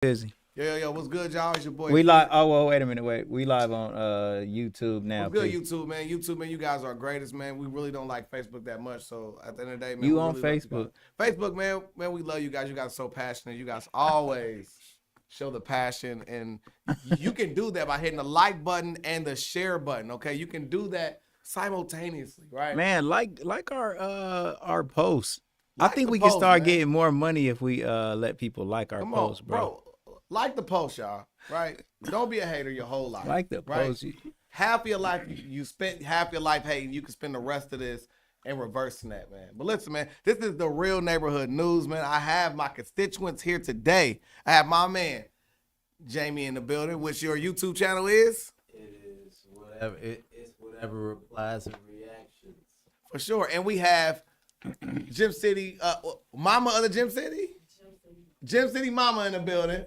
Busy. Yo, what's good, y'all? It's your boy. We live. Oh, well, wait a minute. Wait, we live on YouTube now. What's good, YouTube, man? YouTube, man, you guys are greatest, man. We really don't like Facebook that much, so at the end of the day, man, You we on really love Facebook? Facebook, man, we love you guys. You guys are so passionate. You guys always show the passion, and you can do that by hitting the like button and the share button. Okay, you can do that simultaneously, right? Man, like our posts. Like I think the we can post, start man. getting more money if we let people like our Come posts, on, bro. like the post, y'all. Right? Don't be a hater your whole life. Like the right? post. Half your life you spent half your life hating. You can spend the rest of this and reversing that, man. But listen, man, this is the real neighborhood news, man. I have my constituents here today. I have my man Jamie in the building, which your YouTube channel is. It is whatever. It's whatever replies and reactions. For sure. And we have Gym City, Mama of the Gym City? Gym City Mama in the building.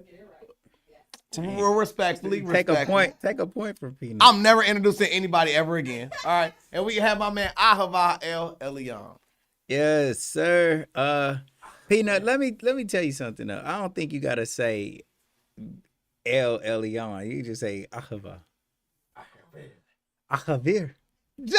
Respectfully. Take a point for Peanut. I'm never introducing anybody ever again. All right. And we have my man Ahava Elyon. Yes, sir. Peanut, let me tell you something though. I don't think you gotta say Elyon. You just say Ahava. Ahavir. Jay!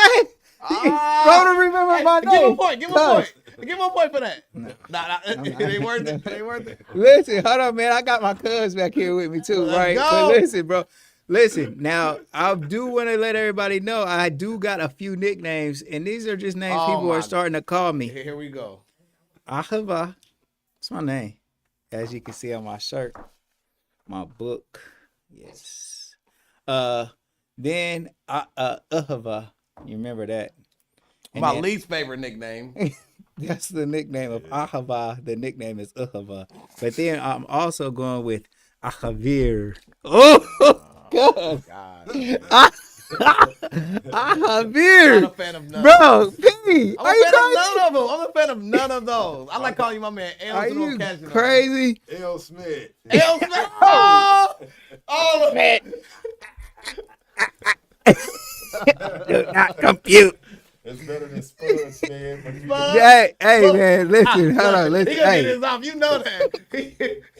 Bro, to remember my name. Give him a point. Give him a point. Give him a point for that. Nah, it ain't worth it. It ain't worth it. Listen, hold on, man. I got my cuz back here with me too, right? go. But listen, bro. Listen, now I do want to let everybody know I do got a few nicknames, and these are just names people are starting to call me. Here we go. Ahava. That's my name. As you can see on my shirt, my book. Yes. Then Ahava. You remember that? And My then- least favorite nickname. That's the nickname of Ahava. The nickname is Ahava. But then I'm also going with Ahavir. Oh, God. Ahavir. I'm not a fan of none. Bro, P. I'm Are a you fan of crazy? none of them. I'm a fan of none of those. I like calling you my man El. Are so don't you catch it. crazy? L. Smith. El Smith. Oh, all of it. Do not compute. It's better than Spuds, man. Hey, man, listen, hold on, He listen. gonna Hey, get his off. You know that.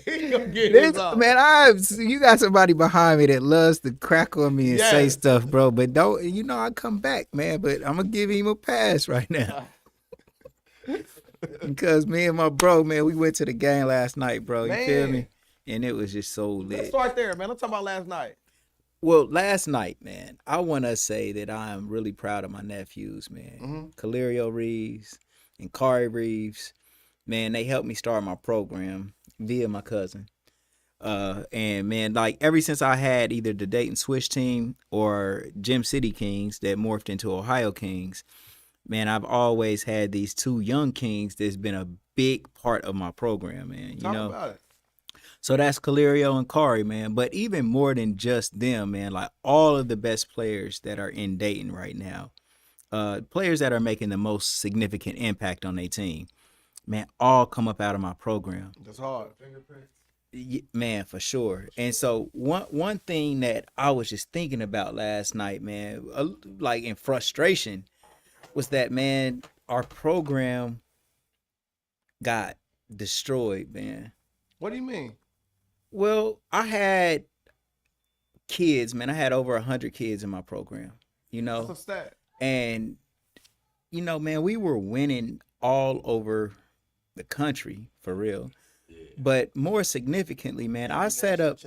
He gonna get his this, off. man, you got somebody behind me that loves to crack on me and say Yes. stuff, bro. But don't, I come back, man. But I'm gonna give him a pass right now. Because me and my bro, man, we went to the game last night, bro. You feel Man. me? And it was just so Let's lit. start there, man. Let's talk about last night. Well, last night, man, I want to say that I am really proud of my nephews, man. Mhm. Calerio Reeves and Kari Reeves, man, they helped me start my program via my cousin. And man, like ever since I had either the Dayton Swish team or Gym City Kings that morphed into Ohio Kings, man, I've always had these two young kings that's been a big part of my program, man. Talk about it. So that's Calerio and Kari, man. But even more than just them, man, like all of the best players that are in Dayton right now, players that are making the most significant impact on their team, man, all come up out of my program. That's hard. Man, for sure. And so one thing that I was just thinking about last night, man, like in frustration, was that, man, our program got destroyed, man. What do you mean? Well, I had kids, man. I had over 100 kids in my program, That's a stat. and man, we were winning all over the country for real. But more significantly, man, I set up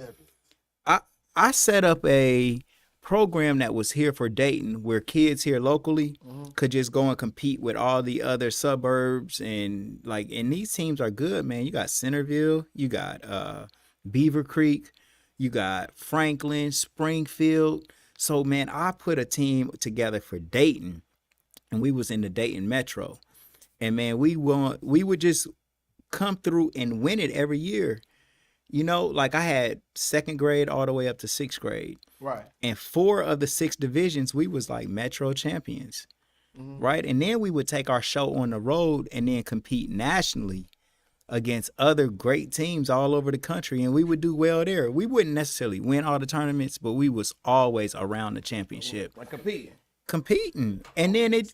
a program that was here for Dayton, where kids here locally could just go and compete with all the other suburbs, and these teams are good, man. You got Centerville, you got Beaver Creek, you got Franklin, Springfield. So, man, I put a team together for Dayton, and we was in the Dayton Metro. And, man, we would just come through and win it every year. Like I had second grade all the way up to sixth grade. Right. And 4 of the 6 divisions, we was like Metro champions, right? And then we would take our show on the road and then compete nationally against other great teams all over the country, and we would do well there. We wouldn't necessarily win all the tournaments, but we was always around the championship. Like competing. And then it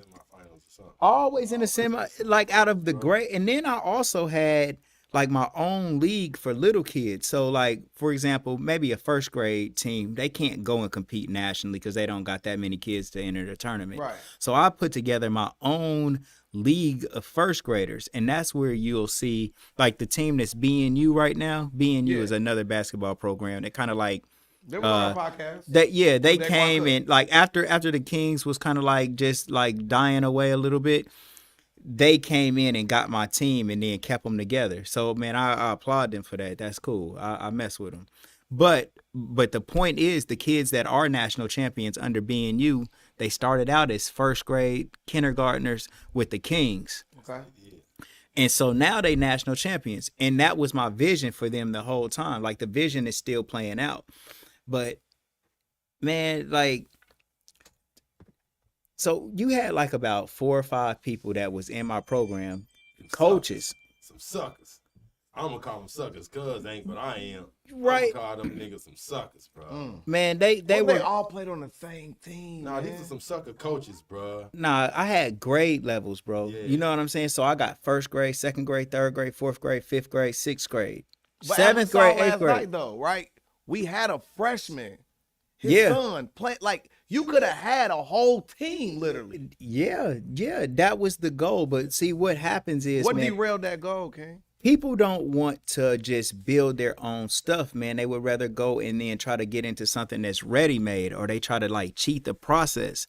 always in the semi, like out of the great. And then I also had like my own league for little kids. So like for example, maybe a first grade team, they can't go and compete nationally because they don't got that many kids to enter the tournament. Right. So I put together my own league of first graders, and that's where you'll see like the team that's BNU right now. BNU is another basketball program that kind of like They were on our podcast. they came in like after the Kings was kind of like just like dying away a little bit. They came in and got my team and then kept them together. So man, I applaud them for that. That's cool. I mess with them. But the point is, the kids that are national champions under BNU, they started out as first grade kindergartners with the Kings. Okay. And so now they national champions. And that was my vision for them the whole time. Like the vision is still playing out. But man, like, so you had like about 4 or 5 people that was in my program, coaches. Some suckers. I'm gonna call them suckers, cuz ain't what I am. Right. I'm gonna call them niggas some suckers, bro. Man, they were all played on the same team. Nah, these are some sucker coaches, bro. Nah, I had grade levels, bro. Yeah. You know what I'm saying? So I got first grade, second grade, third grade, fourth grade, fifth grade, sixth grade, But seventh as we saw grade, eighth last grade. night, though, right? We had a freshman. His Yeah. son play like you could have had a whole team literally. Yeah, that was the goal. But see, what happens is, What man, derailed that goal, King? people don't want to just build their own stuff, man. They would rather go and then try to get into something that's ready-made, or they try to like cheat the process.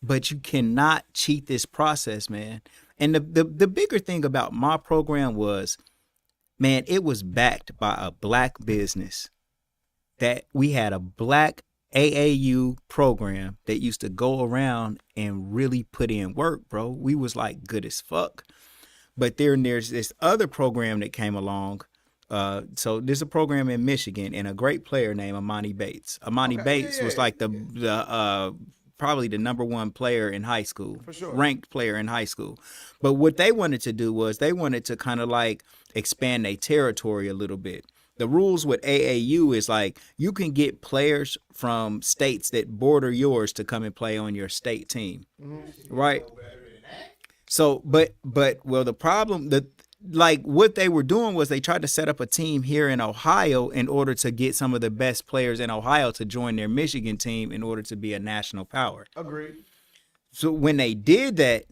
But you cannot cheat this process, man. And the bigger thing about my program was, man, it was backed by a black business. That we had a black AAU program that used to go around and really put in work, bro. We was like good as fuck. But then there's this other program that came along. So there's a program in Michigan and a great player named Amani Bates. Amani Bates was like the probably the number 1 player in high school, For sure. ranked player in high school. But what they wanted to do was they wanted to kind of like expand their territory a little bit. The rules with AAU is like you can get players from states that border yours to come and play on your state team, right? So, but well, the problem like what they were doing was they tried to set up a team here in Ohio in order to get some of the best players in Ohio to join their Michigan team in order to be a national power. Agreed. So when they did that,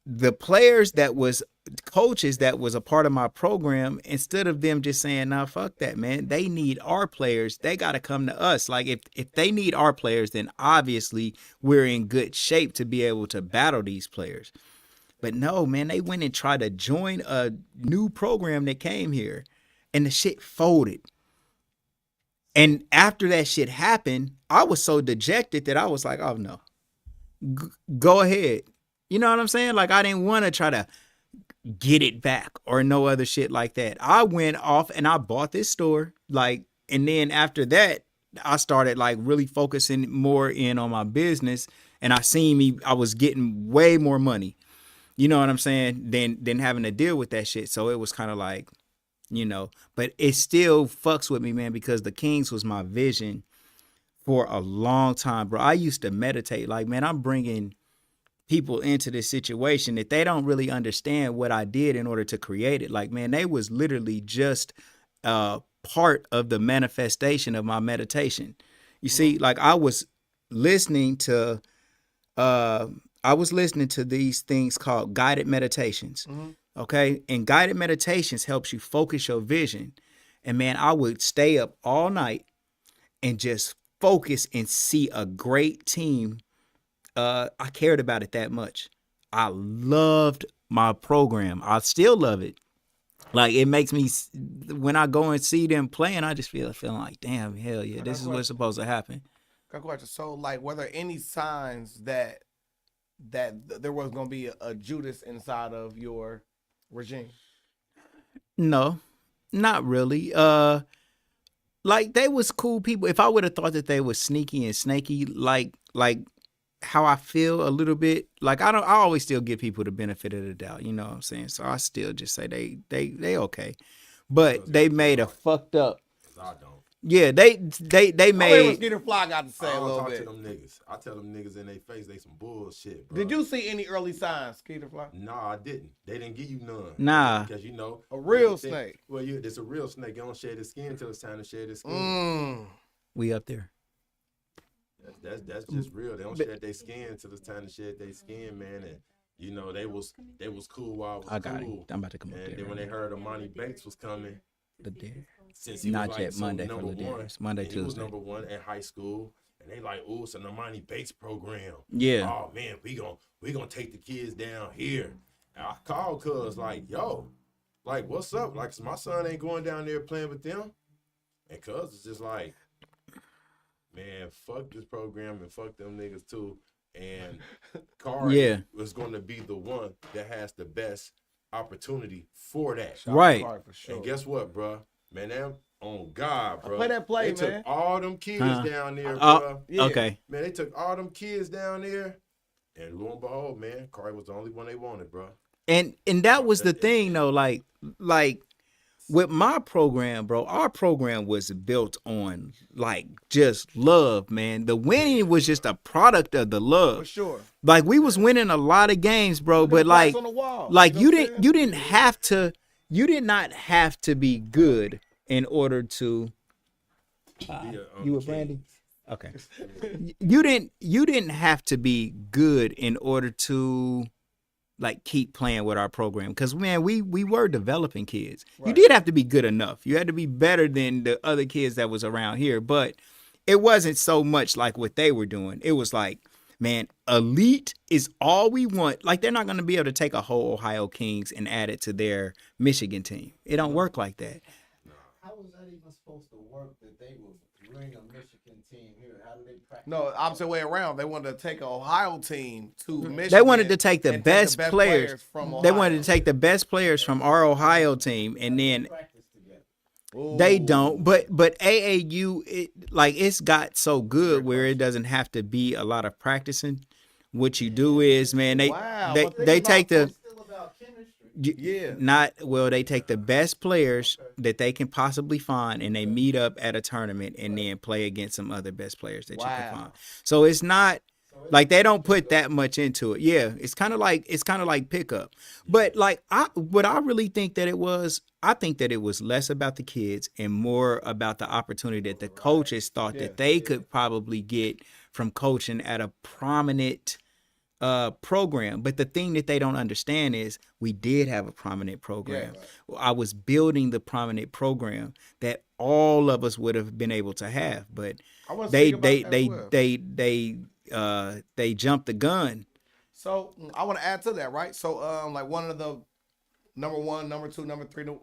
the players that was coaches that was a part of my program, instead of them just saying, nah, fuck that, man, they need our players. They got to come to us. Like if they need our players, then obviously we're in good shape to be able to battle these players. But no, man, they went and tried to join a new program that came here and the shit folded. And after that shit happened, I was so dejected that I was like, oh no, go ahead. You know what I'm saying? Like I didn't want to try to get it back or no other shit like that. I went off and I bought this store. Like, and then after that, I started like really focusing more in on my business, and I was getting way more money. You know what I'm saying? Than having to deal with that shit. So it was kind of like, you know, but it still fucks with me, man, because the Kings was my vision for a long time, bro. I used to meditate like, man, I'm bringing people into this situation that they don't really understand what I did in order to create it. Like, man, they was literally just part of the manifestation of my meditation. You see, like I was listening to these things called guided meditations. Okay. And guided meditations helps you focus your vision. And man, I would stay up all night and just focus and see a great team. I cared about it that much. I loved my program. I still love it. Like it makes me, when I go and see them playing, I just feeling like, damn, hell yeah, this is what's supposed to happen. Got a question. So, like, were there any signs that there was gonna be a Judas inside of your regime? No, not really. Like they was cool people. If I would have thought that they was sneaky and snaky, like how I feel a little bit, like I always still give people the benefit of the doubt, you know what I'm saying? So I still just say they okay. But they made a fucked up. I don't. Yeah, they I hear what made. Skeeter Fly got to say I a don't little talk bit. to them niggas. I tell them niggas in their face they some bullshit, bro. Did you see any early signs, Skeeter Fly? Nah, I didn't. They didn't give you none. Nah. Because you know A real you think- snake. Well, it's a real snake. You don't shed his skin until it's time to shed his skin. We up there. That's just real. They don't shed their skin until it's time to shed their skin, man. And you know they was cool while I was I got cool. it. I'm about to come up And there. then when they heard Amani Bates was coming, The dare. since he Not was like yet. so Monday for number the one, dares. Monday, and he was Tuesday. number one in high school, and they like, oh, it's an Amani Bates program. Yeah. Oh man, we gonna take the kids down here. And I called cuz like, yo, like what's up? Like my son ain't going down there playing with them. And cuz it's just like, man, fuck this program and fuck them niggas too. And Kari was going to be the one that has the best opportunity for that. Right. For sure. And guess what, bro? Man, them on God, bro. Play that play, they man. took all them kids down there, Oh, bro. Yeah. okay. Man, they took all them kids down there. And lo and behold, man, Kari was the only one they wanted, bro. And that was the thing though, like with my program, bro, our program was built on like just love, man. The winning was just a product of the love. For sure. Like we was winning a lot of games, bro, but plaques like on the wall, like you know you what I'm did not have to be good in order to you with Brandy? Okay. You didn't have to be good in order to like keep playing with our program, because man, we were developing kids. Right. You did have to be good enough. You had to be better than the other kids that was around here, but it wasn't so much like what they were doing. It was like, man, elite is all we want. Like they're not going to be able to take a whole Ohio Kings and add it to their Michigan team. It don't work like that. How was that even supposed to work that they would bring a Michigan team here? How do they practice? No, opposite way around. They wanted to take an Ohio team to Michigan. They wanted to take the best players from Ohio. They wanted to take the best players from our Ohio team, and then they don't. But AAU, it's got so good where it doesn't have to be a lot of practicing. What you do is, man, they take the they take the best players that they can possibly find, and they meet up at a tournament and then play against some other best players that you can find. So it's not like they don't put that much into it. Yeah, it's kind of like pickup. But like I really think that it was. I think that it was less about the kids and more about the opportunity that the coaches thought that they could probably get from coaching at a prominent program. But the thing that they don't understand is we did have a prominent program. Yeah. I was building the prominent program that all of us would have been able to have, but they jumped the gun. So I want to add to that, right? So like one of the number one, number two, number three, no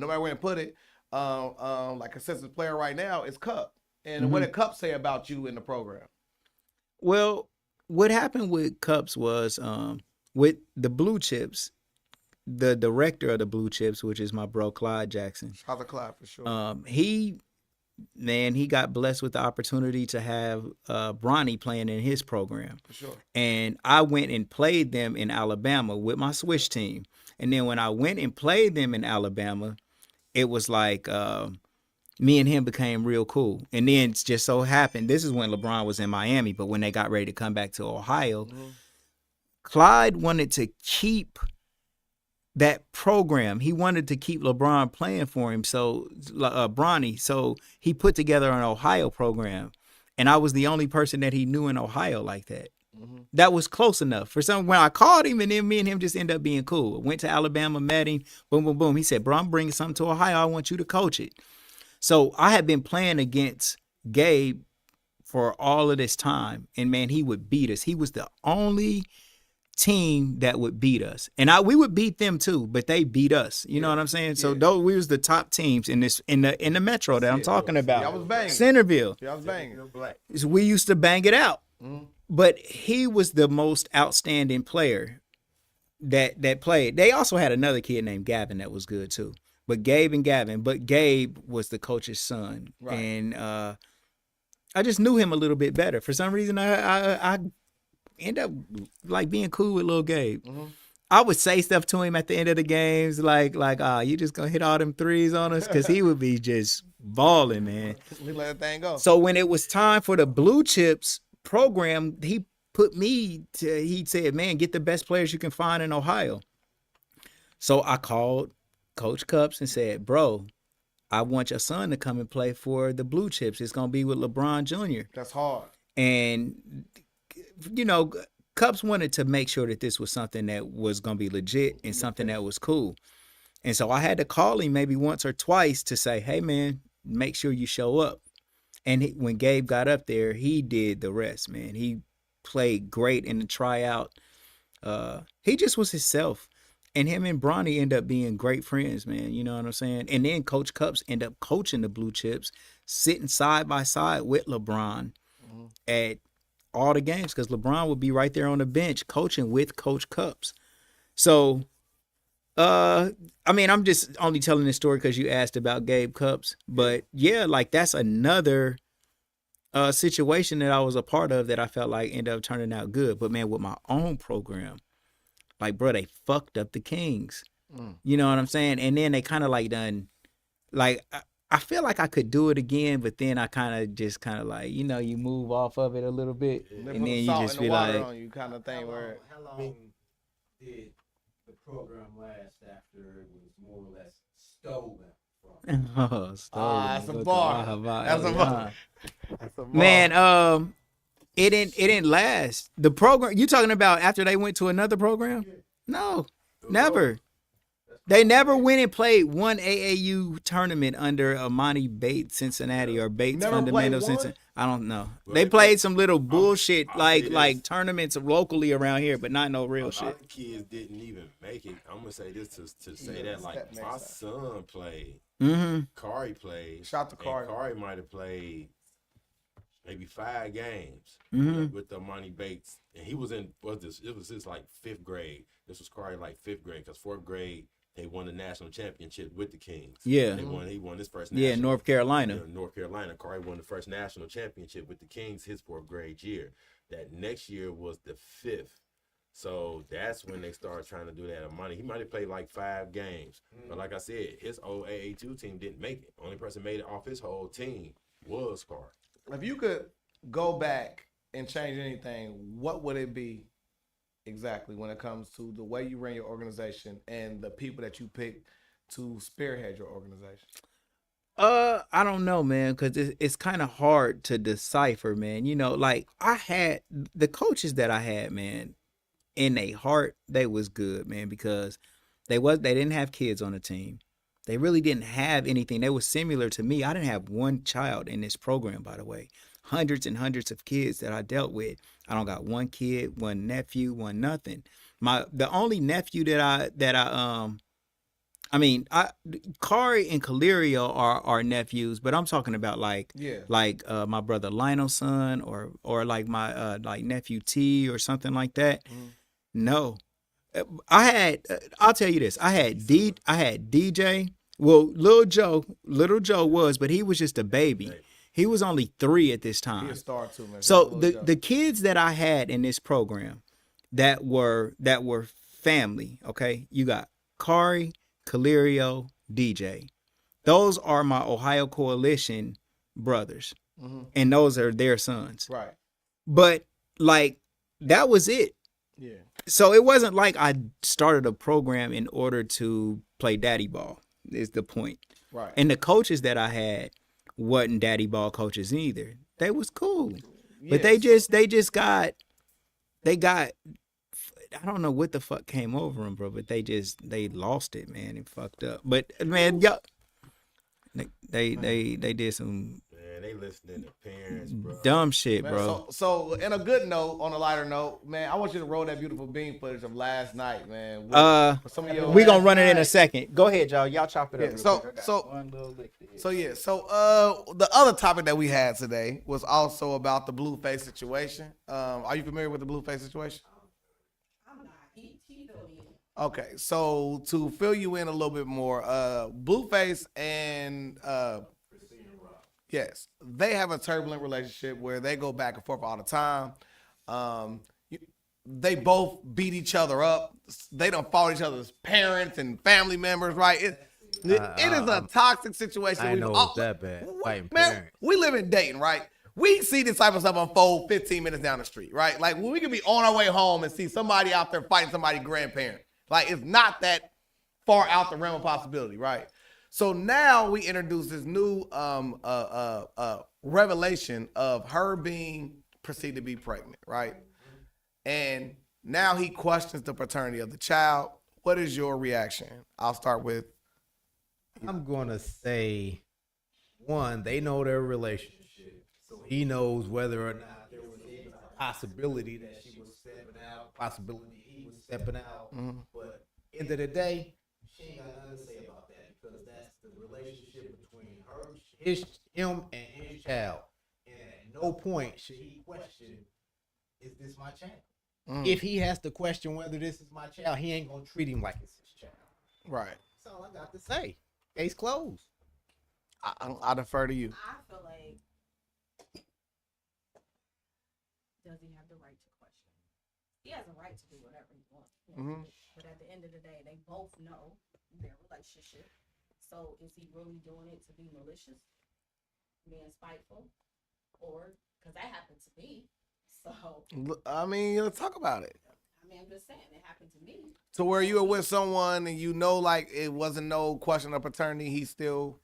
matter where you put it, like assistant player right now is Cup. And what did Cup say about you in the program? Well, what happened with Cups was with the Blue Chips, the director of the Blue Chips, which is my bro Clyde Jackson. Shout out to Clyde for sure. He got blessed with the opportunity to have Bronny playing in his program. For sure. And I went and played them in Alabama with my Swish team. And then when I went and played them in Alabama, it was like me and him became real cool. And then it just so happened, this is when LeBron was in Miami, but when they got ready to come back to Ohio, Clyde wanted to keep that program. He wanted to keep LeBron playing for him, so Bronny. So he put together an Ohio program, and I was the only person that he knew in Ohio like that. That was close enough for some. When I called him, and then me and him just ended up being cool. Went to Alabama, met him, boom, boom, boom. He said, "Bro, I'm bringing something to Ohio. I want you to coach it." So I had been playing against Gabe for all of this time, and man, he would beat us. He was the only team that would beat us, and we would beat them too, but they beat us. You know what I'm saying? So though we was the top teams in the metro that I'm talking about. I was banging. Centerville. I was banging. So we used to bang it out. But he was the most outstanding player that played. They also had another kid named Gavin that was good too. But Gabe was the coach's son. Right. And I just knew him a little bit better. For some reason, I end up like being cool with little Gabe. I would say stuff to him at the end of the games, like, you just gonna hit all them threes on us, because he would be just balling, man. We let that thing go. So when it was time for the Blue Chips program, he put me to. He said, "Man, get the best players you can find in Ohio." So I called Coach Cups and said, "Bro, I want your son to come and play for the Blue Chips. It's gonna be with LeBron Jr." That's hard. And you know, Cups wanted to make sure that this was something that was gonna be legit and something that was cool. And so I had to call him maybe once or twice to say, "Hey, man, make sure you show up." And when Gabe got up there, he did the rest, man. He played great in the tryout. He just was himself. And him and Bronny end up being great friends, man. You know what I'm saying? And then Coach Cups end up coaching the Blue Chips, sitting side by side with LeBron at all the games, because LeBron would be right there on the bench coaching with Coach Cups. So, I mean, I'm just only telling this story because you asked about Gabe Cups. But yeah, like that's another situation that I was a part of that I felt like ended up turning out good. But man, with my own program, like, bro, they fucked up the Kings. You know what I'm saying? And then they kind of like done, like, I feel like I could do it again, but then I kind of just like, you know, you move off of it a little bit, They and put then the you salt just in the be water like, on you kind of thing. Where How long did the program last after it was more or less stolen from? oh, that's a bar. That's a bar. That's a bar. Man, it didn't last. The program you talking about after they went to another program? No, never. They never went and played one AAU tournament under Amani Bates Cincinnati or Bates Never Fundamental played one? Cincinnati. I don't know. Well, They they played played- some little bullshit I'll say this. like tournaments locally around here, but not no real A lot shit. of kids didn't even make it. I'm gonna say this to say Yeah, that, like, that makes my sense. son played, Mm-hmm. Kari played, Shout to Kari. and Kari might have played maybe 5 games Mhm. with the Monty Bates, and he was in it was his like 5th grade. This was Kari like 5th grade, because 4th grade they won the national championship with the Kings. Yeah. He won his first Yeah, national. North Carolina. Yeah, North Carolina. Kari won the first national championship with the Kings his 4th grade year. That next year was the 5th. So that's when they started trying to do that money. He might have played like 5 games. But like I said, his old AA2 team didn't make it. Only person made it off his whole team was Kari. if you could go back and change anything, what would it be exactly when it comes to the way you ran your organization and the people that you picked to spearhead your organization? I don't know, man, because it's kind of hard to decipher, man. You know, like I had the coaches that I had, man, in their heart, they was good, man, because they didn't have kids on the team. They really didn't have anything. They were similar to me. I didn't have one child in this program, by the way. Hundreds and hundreds of kids that I dealt with. I don't got one kid, one nephew, one nothing. The only nephew Kari and Calerio are nephews, but I'm talking about like my brother Lionel's son or like my like nephew T or something like that. No, I'll tell you this. I had DJ. Well, little Joe was, but he was just a baby. He was only 3 at this He time. a star too, man. So the kids that I had in this program that were family, okay? You got Kari, Calerio, DJ. Those are my Ohio Coalition brothers. And those are their sons. Right. But like that was it. Yeah. So it wasn't like I started a program in order to play daddy ball, is the point. Right. And the coaches that I had wasn't daddy ball coaches either. They was cool. But they got I don't know what the fuck came over them, bro, but they lost it, man, and fucked up. But man, y'all, they did some Man, they listening to parents, bro. dumb shit, Man, bro. so in a good note, on a lighter note, man, I want you to roll that beautiful bean footage of last night, man. With some of your We gonna last run it in a night. second. Go ahead, y'all. Y'all chop it up. Yeah, real so quick. I got so one little lick to hit. so yeah, so the other topic that we had today was also about the Blueface situation. Are you familiar with the Blueface situation? Okay, so to fill you in a little bit more, Blueface and yes, they have a turbulent relationship where they go back and forth all the time. they both beat each other up. They don't follow each other's parents and family members, right? It is a toxic situation. I know it's that bad. Fighting Man, parents. we live in Dayton, right? We see this type of stuff unfold 15 minutes down the street, right? Like, when we could be on our way home and see somebody out there fighting somebody's grandparent. Like, it's not that far out the realm of possibility, right? So now we introduce this new revelation of her being perceived to be pregnant, right? And now he questions the paternity of the child. What is your reaction? I'll start with. I'm gonna say, one, they know their relationship, so he knows whether or not there was a possibility that she was stepping out, possibility he was stepping out. But end of the day, she ain't got nothing to say about that because that's the relationship between him and his child. And at no point should he question, is this my child? If he has to question whether this is my child, he ain't gonna treat him like it's his child. Right. That's all I got to say. Case closed. I defer to you. I feel like, does he have the right to question? He has a right to do whatever he wants. But at the end of the day, they both know their relationship. So is he really doing it to be malicious, being spiteful, or because that happened to me? So I mean, let's talk about it. I mean, I'm just saying it happened to me. So where you were with someone and you know, like, it wasn't no question of paternity, he still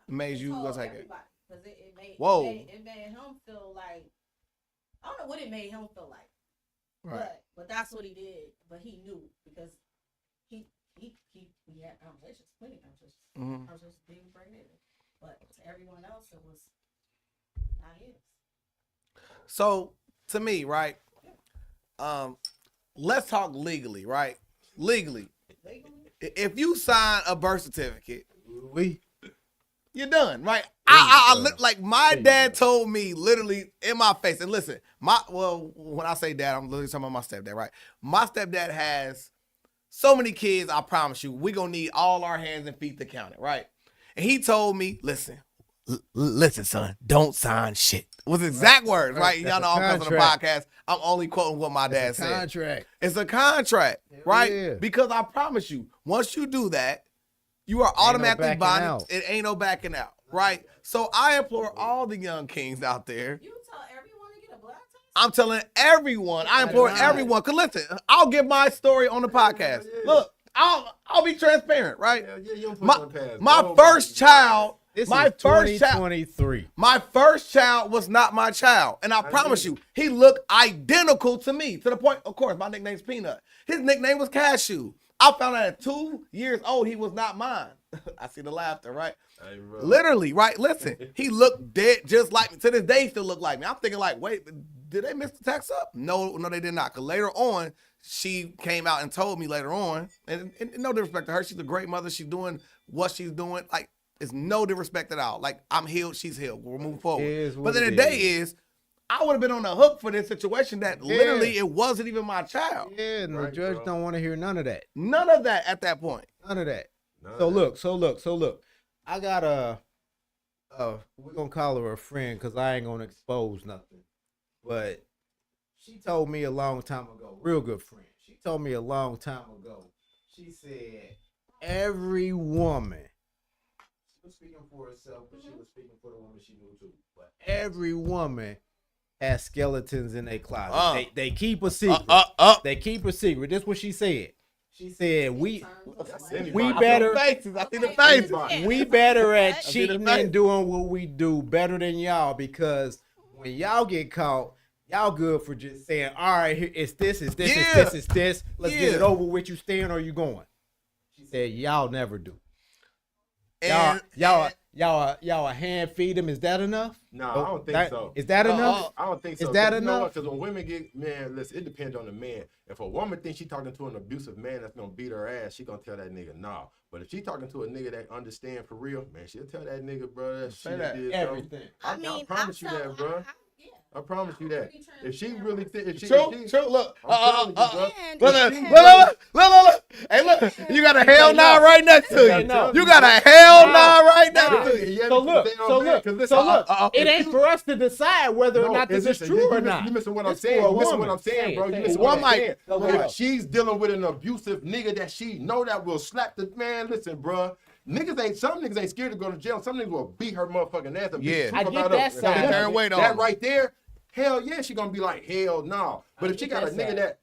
made you go take it. Because it made Whoa. it made him feel like, I don't know what it made him feel like. Right. But that's what he did. But he knew because he had conversations, plenty of conversations. I was just being pregnant. But to everyone else, it was not his. So to me, right? Let's talk legally, right? Legally, if you sign a birth certificate, you're done, right? I look like my dad told me literally in my face. And listen, when I say dad, I'm literally talking about my stepdad, right? My stepdad has so many kids. I promise you, we gonna need all our hands and feet to count it, right? And he told me, listen, son, don't sign shit. Was exact words, right? Y'all know I'm on the podcast. I'm only quoting what my dad said. Contract. It's a contract, right? Yeah. Because I promise you, once you do that, you are automatically backing bonded. out. It ain't no backing out, right? So I implore all the young kings out there. You tell everyone to get a blood test? I'm telling everyone. I implore everyone. Cause listen, I'll give my story on the podcast. Look, I'll be transparent, right? My first child. This my is first 2023. child. My first child was not my child, and I promise you, he looked identical to me. To the point, of course, my nickname's Peanut. His nickname was Cashew. I found out at 2 years old he was not mine. I see the laughter, right? Literally, right? Listen, he looked dead just like me. To this day, he still look like me. I'm thinking like, wait, did they mix the text up? No, they did not. Because later on, she came out and told me later on, and no disrespect to her, she's a great mother. She's doing what she's doing. Like, it's no disrespect at all. Like, I'm healed, she's healed. We'll move forward. But then the day is, I would have been on the hook for this situation that literally it wasn't even my child. Yeah, and the judge don't want to hear none of that. None of that at that point. None of that. So look. I got we're going to call her a friend because I ain't going to expose nothing. But she told me a long time ago, real good friend. She told me a long time ago, she said, every woman, she was speaking for herself, but she was speaking for the woman she knew too. But every woman has skeletons in their closet. They keep a secret. They keep a secret. That's what she said. She said we better. I see the faces. We better at cheating and doing what we do better than y'all because when y'all get caught, y'all good for just saying, all right, here, it's this. Let's get it over with. You staying or you going? She said, y'all never do. Y'all hand feed them. Is that enough? No, I don't think so. Is that enough? I don't think so. Is that enough? Because when women get, listen, it depends on the man. If a woman thinks she's talking to an abusive man that's gonna beat her ass, she gonna tell that nigga nah. But if she talking to a nigga that understand for real, man, she'll tell that nigga, bro, that shit did everything. I promise you that, bro. I promise you that. If she really think, if she, True. Look. I'm telling you, bro. Look. Hey, look. You got a hell nah right next to Hey, you. no. You got a hell nah right Nah. next to you. Yeah, So because look, they don't so man, look, 'cause so listen, look. It ain't for us to decide whether or not this is true or not. You missing what I'm It's saying. for a You missing what woman. I'm saying, bro. You Say it. missing One what I'm mic. saying. Go If ahead. she's dealing with an abusive nigga that she know that will slap the man, listen, bro. Some niggas ain't scared to go to jail. Some niggas will beat her motherfucking ass and beat Yeah. the I truth get about that her. side Sit there of and it. wait on That him. right there, hell yeah, she gonna be like, hell no. But if she get got a that nigga side. that's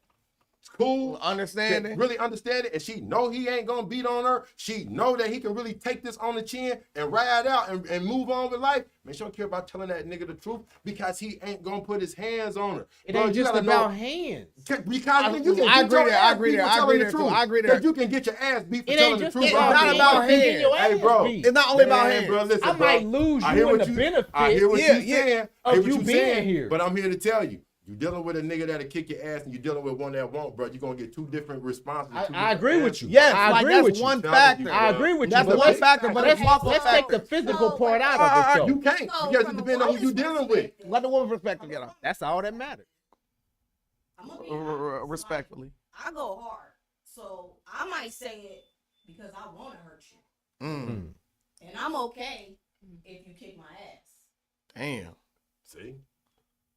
cool, Understanding. that really understand it, and she know he ain't gonna beat on her, she know that he can really take this on the chin and ride out and move on with life, man, she don't care about telling that nigga the truth because he ain't gonna put his hands on her. It Bro, ain't you just gotta about know- hands. Because then you can I get agree your there, ass I agree beat there, for I telling agree the there, too. truth. I agree there. Because you can get your ass beat for It telling ain't the just truth. It's bro. not Yeah. about You can get hands. your Hey, ass bro. beat. It's not only about Man, hands. bro, listen, I bro. might lose I you hear in what the you- benefit I hear what Yeah, you saying. of I hear what you you being saying, here. but I'm here to tell you. You dealing with a nigga that'll kick your ass, and you dealing with one that won't, bro. You're gonna get two different responses. I agree with you. Yes, I like agree that's with you. one Telling factor. you, I agree with you. That's but one let's- factor, but let's, it's multiple let's take the factors. physical So, part wait, out of it, though. You can't So, because it from a depends on who you woman's dealing with. perspective, Let the woman perspective get on. That's all that matters. I'm gonna be honest, Respectfully. like, I go hard, so I might say it because I want to hurt you, Mm. and I'm okay if you kick my ass. Damn. See?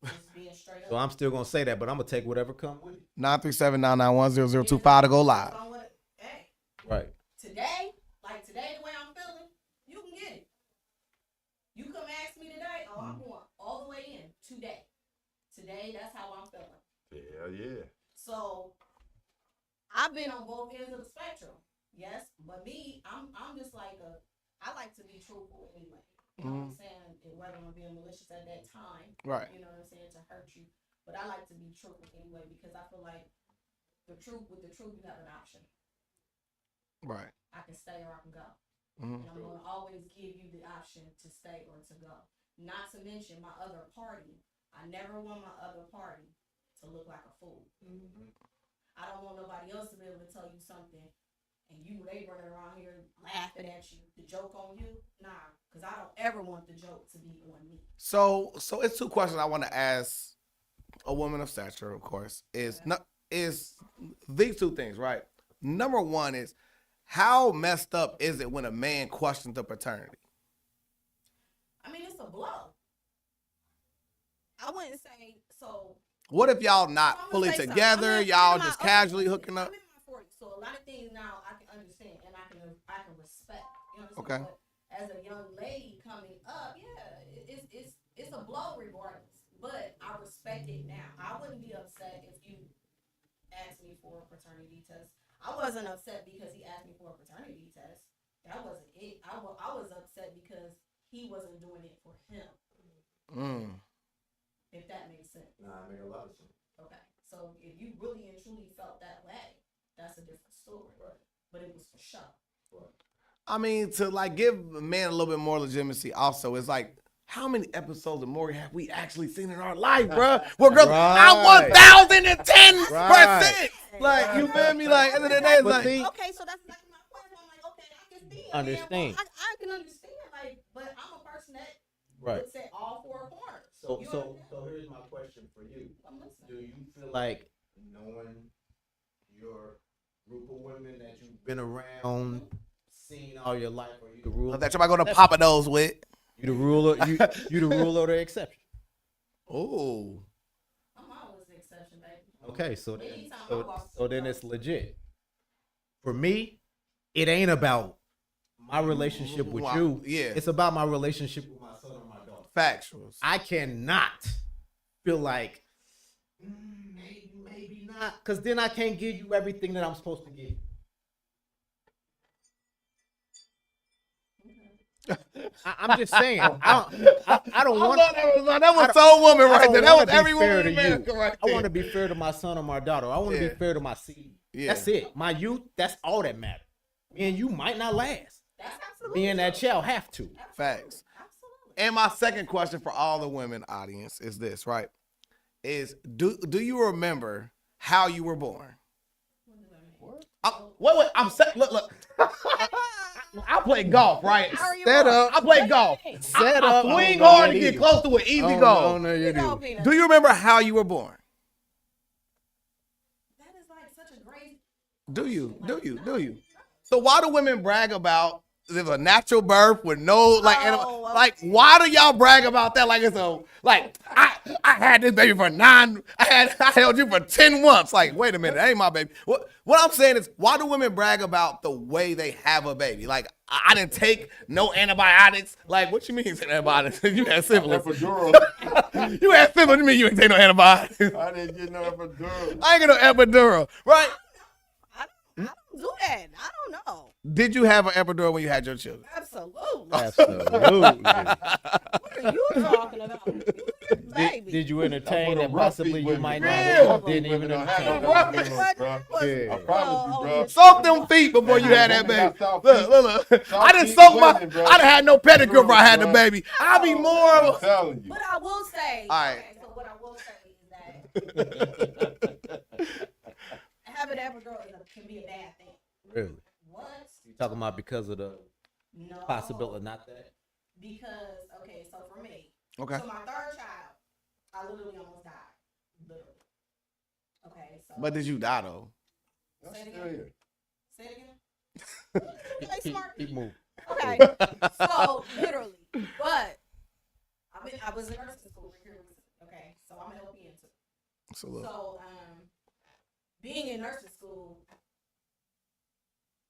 Just being straight up. So I'm still gonna say that, but I'm gonna take whatever come with it. 937-991-0025 to go live. Hey, Right. today, the way I'm feeling, you can get it. You come ask me today, oh, I'm going all the way in today. Today, that's how I'm feeling. Hell yeah. So I've been on both ends of the spectrum. Yes, but me, I'm just like I like to be truthful anyway. You know what I'm saying? It wasn't gonna be malicious at that time. Right. You know what I'm saying, to hurt you. But I like to be truthful anyway because I feel like with the truth you have an option. Right. I can stay or I can go. Mhm. And I'm gonna always give you the option to stay or to go. Not to mention my other party. I never want my other party to look like a fool. I don't want nobody else to be able to tell you something and they running around here laughing at you. The joke on you? Nah, because I don't ever want the joke to be on me. So it's two questions I want to ask a woman of stature, of course. Is these two things, right? Number one is, how messed up is it when a man questions the paternity? I mean, it's a blow. I wouldn't say so. What if y'all not I'm gonna fully say something. together? I'm in Y'all my- just okay, casually listen, hooking up? I'm in my 40s, so a lot of things now I can understand and I can respect. You understand? Okay. But as a young lady coming up, yeah, it's a blow regardless. But I respect it now. I wouldn't be upset if you asked me for a paternity test. I wasn't upset because he asked me for a paternity test. That wasn't it. I was upset because he wasn't doing it for him. If that makes sense. Nah, it make a lot of sense. Okay. So if you really and truly felt that way, that's a different story. Right. But it was for sure. I mean, to like give a man a little bit more legitimacy also, it's like, how many episodes of Maury have we actually seen in our life, bro? Well, girl, I'm 1010%. Right. Like, you feel me? Like, at the end of the day, it's But like, see, Okay, so that's like my point. I'm like, okay, I can see it. Understand. Man. Well, I can understand, like, but I'm a person that right. looks at all four corners. So You so understand? so here's my question for you. I'm listening. Do you feel like knowing your group of women that you've been around, seen all your life, are you the ruler? that somebody go to Papa Do's with. You the ruler. You the ruler or the exception? Oh. I'm always the exception, baby. Okay, so then Anytime I so, walk so then it's legit. For me, it ain't about my relationship with Wow. you. Yeah. It's about my relationship with my son or my daughter. Factuals. I cannot feel like maybe not, because then I can't give you everything that I'm supposed to give you. I'm just saying. I don't want. That was so woman right there. That was every woman to in you. America right I there. want to be fair to my son or my daughter. I want to Yeah. be fair to my seed. Yeah. That's it. My youth. That's all that matters. Me and you might not last. That's absolutely Me and that true. child have to. Facts. Absolutely. And my second question for all the women audience is this, right? Is do you remember how you were born? What does that mean? Wait, I'm saying, look. I play golf, right? Set up. I play golf. Set I up. swing Oh, hard no, to you get close to an easy Oh, goal. no, you do. Do you remember how you were born? That is like such a great. Do you? So why do women brag about there's a natural birth with no like Oh, like why do y'all brag about that like it's a like I had this baby for I held you for 10 months. Like, wait a minute, that ain't my baby. What I'm saying is why do women brag about the way they have a baby? Like I didn't take no antibiotics. Like what you mean antibiotics? You had syphilis. Epidural. You had syphilis, you mean you ain't take no antibiotics? I didn't get no epidural. I ain't get no epidural, right? I don't do that. I don't know. Did you have an epidural when you had your children? Absolutely. Absolutely. What are you talking about? Baby. Did you entertain that rough possibly feet you women. might Yeah. not didn't even Women don't have entertain? no Rough epidural, bro. Yeah. I promise you, bro. Soak them feet before you had that baby. Soft Look. feet. I didn't feet soak my. women, bro. I done had no pedicure before I had the Bro. baby. I'll be more I'm of a. telling you. But I will say. All right. Okay, so what I will say is that having epidural can be a bad thing. Really? What? You talking about because of the No. possibility, not that? Because so for me, Okay. so my third child, I literally almost died. Literally. Okay, so. But did you die though? I'm Say it still again. here. Say it again. Okay, smart. He moved. Okay, so literally, but I was in nursing school here. Okay, so I'm an LPN too. So being in nursing school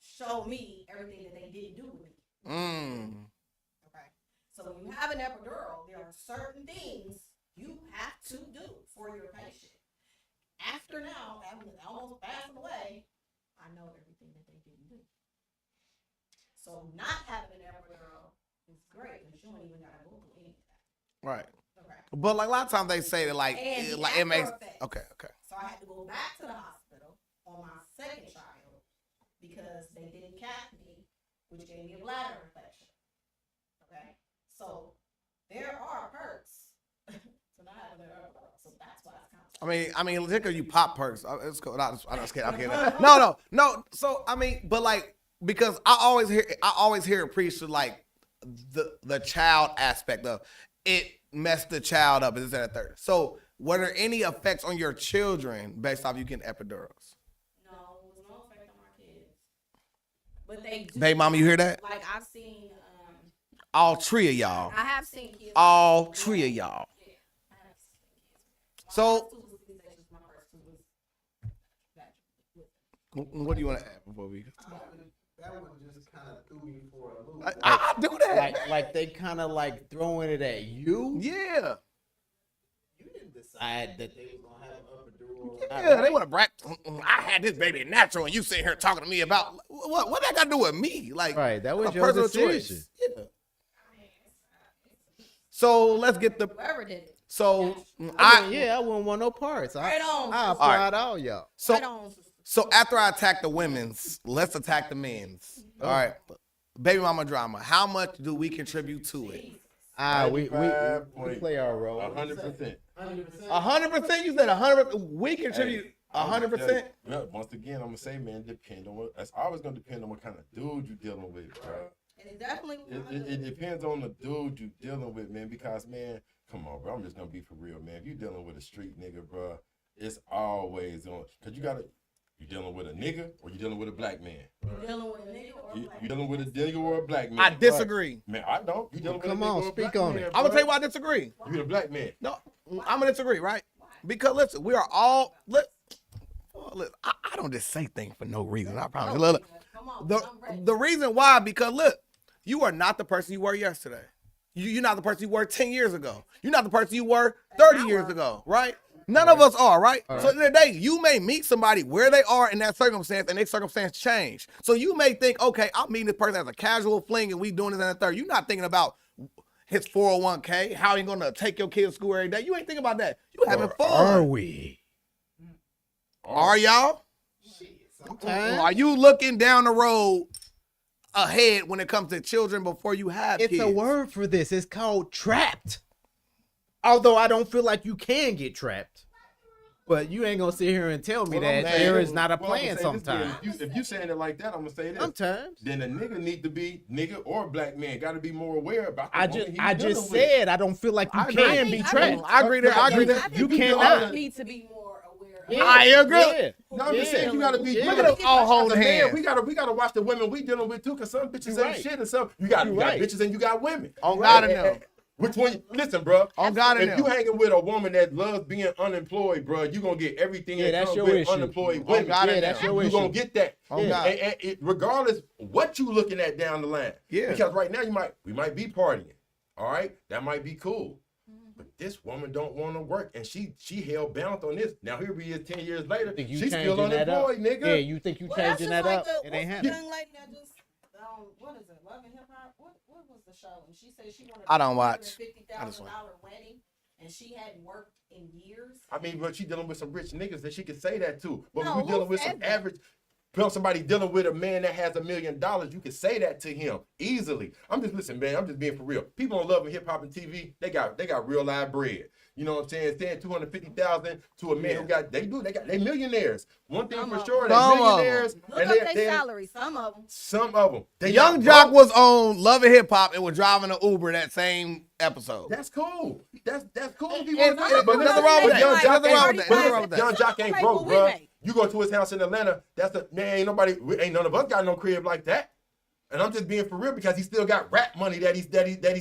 showed me everything that they didn't do with me. Okay, so when you have an epidural, there are certain things you have to do for your patient. After now, having almost passing away, I know everything that they didn't do. So not having an epidural is great because you don't even gotta Google any of that. Right. Okay. But like a lot of times they say that like And the it makes. after effects. Okay. So I had to go back to the hospital on my second child because they didn't cap me, which gave me a bladder infection. Okay. So there are perks to not having an epidural. So that's why it's kind of. I mean, legit, you pop perks. It's cool. I'm just kidding. I'm kidding. No. So I mean, but like because I always hear it preached to like the child aspect of it messed the child up. Is that a third? So were there any effects on your children based off you getting epidurals? No, it was no effect on my kids. But they do. Hey, mama, you hear that? Like I've seen. All three of y'all. I have seen kids. All three of y'all. Yeah, I have seen kids. So- My first two was C-sections, my first two was vaginal. What do you want to add before we? That one just kind of threw me for a loop. I do that. Like they kind of like throwing it at you. Yeah. You didn't decide that they was gonna have an epidural. Yeah, they want to brag. I had this baby natural, and you sitting here talking to me about what that got to do with me? Like, Right, that was a your personal decision. choice. Yeah. So let's get the. Whoever did it. So I wouldn't want no parts. Right on. I applaud all y'all. Right on. So after I attack the women's, let's attack the men's. All right, baby mama drama. How much do we contribute to it? We 95.100%. play our role. 100%. 100%. You said 100%. We contribute 100%. Yeah, once again, I'm gonna say, man, depend on what. That's always gonna depend on what kind of dude you're dealing with, bro. And it definitely was It depends on the dude you're dealing with, man. Because, man, come on, bro. I'm just gonna be for real, man. If you're dealing with a street nigga, bro, it's always on. Cause you dealing with a nigga or you dealing with a black man. dealing with a nigga or a black You dealing with a nigga or a black man. I disagree. Man, I don't. You dealing with Come a nigga on, or a speak black on man, it. I'm gonna bro. tell you why I disagree. You the black man. No, I'm gonna disagree, right? Because listen, we are all. Listen, I don't just say things for no reason. I promise. Look, Come on, the I'm ready. the reason why, because look, you are not the person you were yesterday. You're not the person you were 10 years ago. You're not the person you were 30 years ago, right? None of us are, right? So in the day, you may meet somebody where they are in that circumstance, and their circumstance change. So you may think, okay, I'm meeting this person as a casual fling, and we doing this and the third. You're not thinking about his 401k, how he gonna take your kid to school every day. You ain't thinking about that. You having fun. Are we? Are y'all? Are you looking down the road ahead when it comes to children before you have It's kids? a word for this. It's called trapped. Although I don't feel like you can get trapped. But you ain't gonna sit here and tell me Well, I'm that saying- there is not a well, I'm plan gonna say this, sometimes. If you saying it like that, I'm gonna say this. Sometimes. Then a nigga need to be nigga or black man got to be more aware about. The I woman just he's I dealing just with. said I don't feel like you I agree. can be trapped. I agree there. I agree there. I think You we cannot. all need to be more aware. Yeah. I agree. Yeah. No, I'm just saying you gotta be. Yeah. Look at them all holding Man, hands. we gotta watch the women we dealing with too, cause some bitches You ain't right. shit and some you got right. bitches and you got women. On God and Hey, them. hey, which one? Listen, bro. On God and If you them. hanging with a woman that loves being unemployed, bro, you gonna get everything Yeah, that that's comes your with issue. unemployed On women. God Yeah, and that's them. your You issue. gonna get that. On Yeah. God. And regardless what you looking at down the line. Yeah. Because right now we might be partying. All right, that might be cool. But this woman don't want to work, and she held bound on this. Now here we is 10 years later. Think you She's still changing that up? unemployed, nigga. Yeah, you think you Well, that's changing just that like up? the, It what's ain't the happening. young lady that just what is it? Love and Hip Hop. What was the show? And she said she wanted. I don't watch. $50,000 wedding, and she hadn't worked in years. I mean, but she dealing with some rich niggas that she can say that to. But No, when we dealing who with some said that? average, somebody dealing with a man that has $1 million, you can say that to him easily. I'm just listen, man. I'm just being for real. People on Love and Hip Hop and TV, they got real live bread. You know what I'm saying? Saying 250,000 to a man who got they millionaires. One thing Some for of sure, them. they millionaires. Look and up they- their salary. Some of them. Some of them. The Young Jock was on Love and Hip Hop and was driving an Uber that same episode. That's cool. That's cool. If you And- want to, and- but nothing wrong with that. Young Jock Nothing wrong ain't- with that. but Nothing wrong with that. Young Jock ain't Right, broke, what we bro. make. You go to his house in Atlanta. Ain't none of us got no crib like that. And I'm just being for real because he still got rap money that he's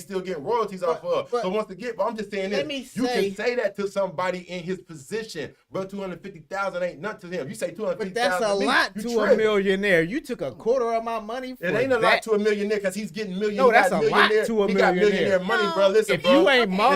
still getting royalties off of. but- So once again, but I'm just saying Let this: me you say- can say that to somebody in his position, but 250,000 ain't nothing to him. You say But 250,000, that's a me, lot you to a tripping. millionaire. You took a quarter of my money for It ain't a lot that. to a millionaire because he's getting million. No, he got that's a lot millionaire- to a He got millionaire. millionaire money, bro. Listen, If bro. you ain't It's not,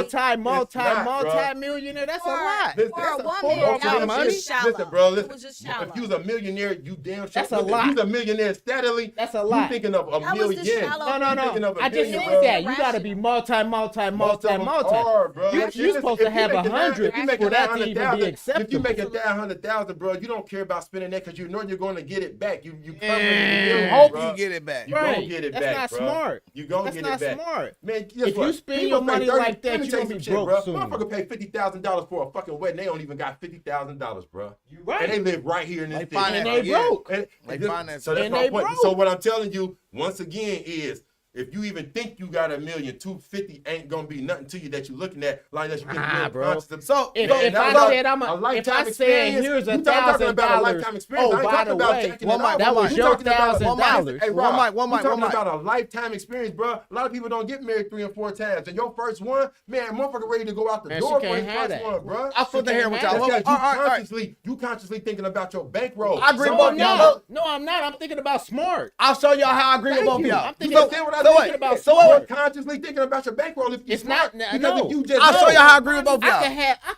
bro. millionaire, that's a For- lot. Listen, For a that's a woman, quarter of that my was money. just shallow. Listen, bro. It Listen. was just shallow. If you was a millionaire, you damn sure. That's a listen, lot. If you was a millionaire steadily, That's a you lot. thinking of a That was million. the shallow No, You thinking of a I just million, said bro. that. You got to be multi. Most of them are, bro. You If supposed to have 100 for that to even be If you acceptable. make it down 100,000, bro, you don't care about spending that because you know you're going to get it back. You cover Yeah. Hope bro. you get it back. You gonna Right. get it That's back, not bro. smart. You gonna That's get not it back. smart. Man, guess If what? you spend People your pay money 30 like that, let me you tell gonna some be shit, broke bro. soon. Motherfucker pay $50,000 for a fucking wedding. They don't even got $50,000, bro. You And they live right here in this They city. finance And they it, yeah. broke. They finance So it. that's And my they point. broke. So what I'm telling you once again is, if you even think you got $1 million, 250 ain't gonna be nothing to you that you looking at like that. You Nah, getting bro. conscious of. So If Man, I that was said I'm a a, if lifetime I said experience. here's You talking $1,000, about a lifetime experience. I oh ain't by talking the about way, jacking it off. that was You your talking about- $1,000. Hey, One Rob, mic, one you mic, talking one mic. about a lifetime experience, bro. A lot of people don't get married 3 and 4 times, and your first one, man, motherfucker ready to go out the Man, door she for his can't have first that. one, bro. I feel the hair with y'all. That's All That's right, because all right. you consciously thinking about your bankroll. I agree with No, both I'm y'all. not. Look, No, I'm not. I'm thinking about smart. I'll show y'all how I agree with Thank both you. y'all. I'm thinking So- about- what I so said. wait, about so You're wait. consciously thinking about your bankroll if you It's not- smart. no. Because if you just I'll know- show y'all how I agree with both y'all. I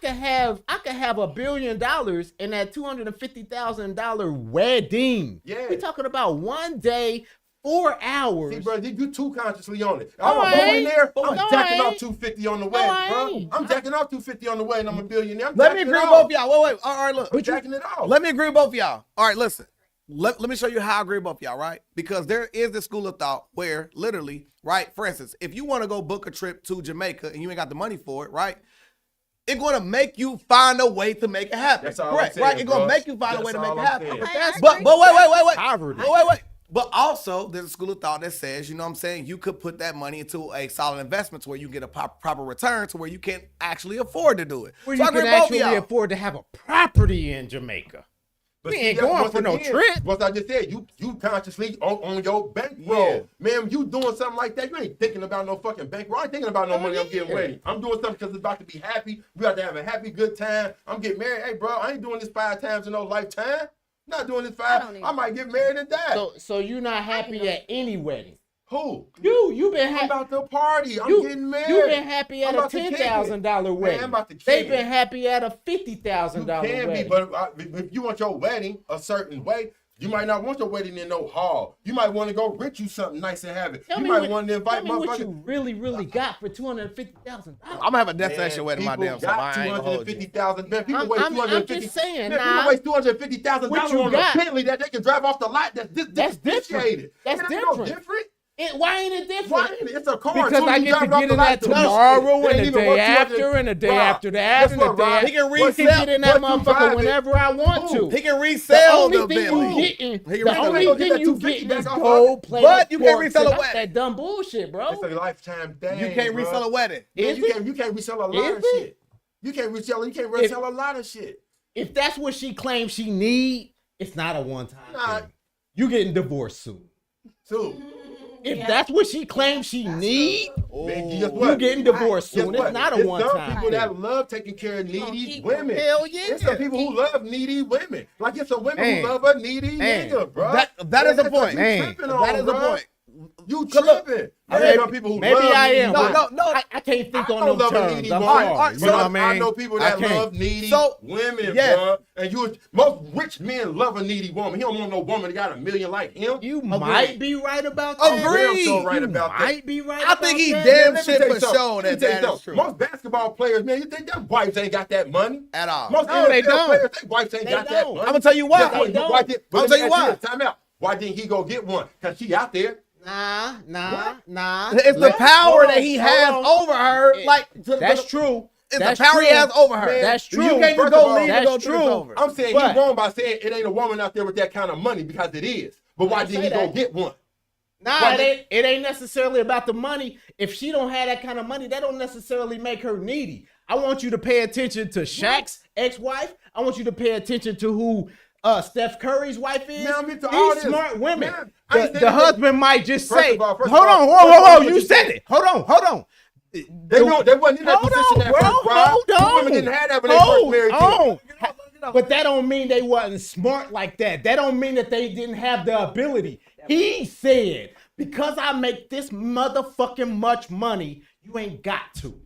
could have $1 billion in that $250,000 wedding. Yeah. We're talking about one day, 4 hours. See, bro, you too consciously on it. No, I'm a I ain't. billionaire. I'm No, jacking I off ain't. 250 on the No, wedding, I bro. ain't. I'm jacking off 250 on the wedding. I'm a billionaire. I'm Let me jacking agree it with off. both y'all. Wait. All right, look. I'm jacking it off. Let me agree with both of y'all. All right, listen. Let me show you how I agree with both of y'all, right? Because there is this school of thought where literally, right? For instance, if you want to go book a trip to Jamaica and you ain't got the money for it, right? It's going to make you find a way to make it happen. That's all Correct, I'm right? saying, It's going to bro. make you find a way That's to make all it I'm happen. saying. But wait. Poverty. Wait. But also, there's a school of thought that says, you know what I'm saying, you could put that money into a solid investment to where you get a proper return to where you can actually afford to do it. Where So I you agree can with both of actually y'all. afford to have a property in Jamaica. But We see, ain't that- going once for no again, trip. What I just said, you consciously on your bankroll. Yeah. Man, you doing something like that, you ain't thinking about no fucking bankroll. I ain't thinking about no money I'm getting ready. I'm doing something because it's about to be happy. We about to have a happy, good time. I'm getting married. Hey, bro, I ain't doing this 5 times in no lifetime. I'm not doing this 5. don't even- I might get married and die. So you're not happy at any wedding. Who? You've been I'm happy. about to party. I'm You, getting married. You've been happy at I'm a about to kick it. $10,000 wedding. I'm about to kick They've it. been happy at a $50,000 You can wedding. be, but if you want your wedding a certain way, you might not want your wedding in no hall. You might want to go rent you something nice and have it. Tell You me might what- want to invite tell me what motherfuckers. you really got for $250,000. I'm going to have a destination wedding my damn self. got I ain't gonna hold you. $250,000. Man, people waste I'm $250,000. just saying, Man, nah. people waste $250,000 What you on got? a Bentley that they can drive off the lot. That's That's different. differentiated. That's It ain't no different. different. Why ain't it different? Why ain't it? It's a car. Because I get to get in that tomorrow and the day after and the day after that and the day after. He can I can get in that what you motherfucker driving? whenever I want to. He can The resell the only thing Bentley. you getting, He the can only resell thing you 250 getting is back off gold plated. But you can't resell a That's wedding. that dumb bullshit, bro. It's a lifetime thing. You can't bro. resell a wedding. Is You it? can't resell a lot Is of it? shit. You can't resell a lot of shit. If that's what she claims she need, it's not a one-time Nah. thing. You getting divorced soon. Too. If that's what she claims she need, Man, guess you what? getting divorced Guess soon. what? It's not a There's one-time some people thing. that love taking care of needy keep women. Hell yeah. There's some people who love needy women. Like it's some women Man. who love a needy Man. nigga, bro. That is Man, the that's what point. you Man. tripping on, That is the bro. point. You Cause look, tripping. maybe- There's some people who Maybe love I needy am. women. No. I can't think I on don't them love a terms. needy I'm woman. sorry. Alright, You so know what I I mean? know people I that can't. love needy So, women, yes. bro. And most rich men love a needy woman. He don't want no woman that got $1 million like him. You might be right about that. Agreed. Damn sure right You about that. might be right I about think he that. damn Let me shit tell you for something. sure Let me that tell you that is something. true. Most basketball players, man, you think their wives ain't got that money? At all. Most No, they NFL don't. players, their wives ain't They got that don't. money. I'm gonna tell you why. Guess what? They don't. Why did- but I'll let tell me you ask why. this, time out. Why didn't he go get one? Because she out there. Nah. It's the power that he has Hold on. over her. Like That's true. It's That's the power he true. has over her. Man, That's true. You can't just First go of all, leave and that's go do this true. over. I'm saying But- he's wrong by saying it ain't a woman out there with that kind of money because it is. But why I didn't say he go that. get one? Nah, Why it ain't necessarily about the money. If she don't have that kind of money, that don't necessarily make her needy. I want you to pay attention to Shaq's ex-wife. I want you to pay attention to who Steph Curry's wife is. Man, I'm into all These this. smart women. Man, I ain't The saying husband might just First say, of all- hold first of all- on, first of all, you what said you it. Hold on. They wasn't in that Hold position on, at bro. first, bro. Hold Two on. women didn't have that when they first Hold married. on. But that don't mean they wasn't smart like that. That don't mean that they didn't have the ability. He said, because I make this motherfucking much money, you ain't got to.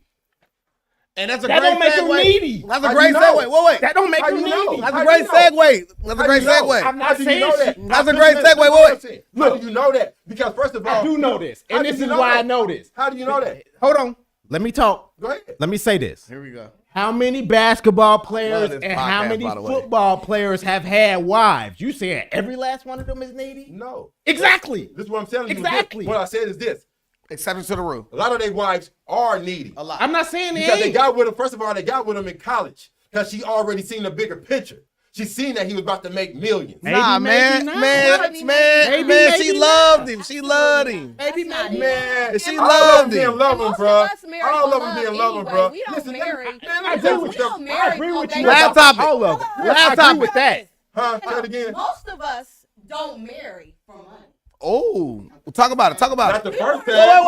And that's a That great don't make her segue. needy. That's a How great you know? segue. Wait. That don't make How her you know? needy. That's How a you great know? segue. That's a How great you know? segue. I'm How not do you saying know that? she- That's a great segue. Wait. How do you know that? Because first of all, I do know this. How And do this you is know why that? I know this. How do you know that? Hold on. Let me talk. Go ahead. Let me say this. Here we go. How many basketball players this and how podcast, many by the way. football players have had wives? You saying every last one of them is needy? No. Exactly. This is what I'm telling you. Exactly. What I said is this. Exception to the rule. A lot of their wives are needy. A lot. I'm not saying they Because they ain't. got with him, first of all, they got with him in college. Because she already seen the bigger picture. She seen that he was about to make millions. Maybe, Nah, maybe man, not. man, Maybe, man, maybe, man. maybe She not. loved him. She loved him. Maybe not. Man, She all loved of them him. didn't love And him, most bro. of us marry All for of them love didn't love him, anyway. bro. We don't Listen, marry. let me I tell you agree We with don't you. marry I agree for with you. baby. Last topic. All of it. Last I agree topic. with that. Huh? Say it again. Most of us don't marry for money. Oh, talk about it. Talk about Not it. the first Wait, time.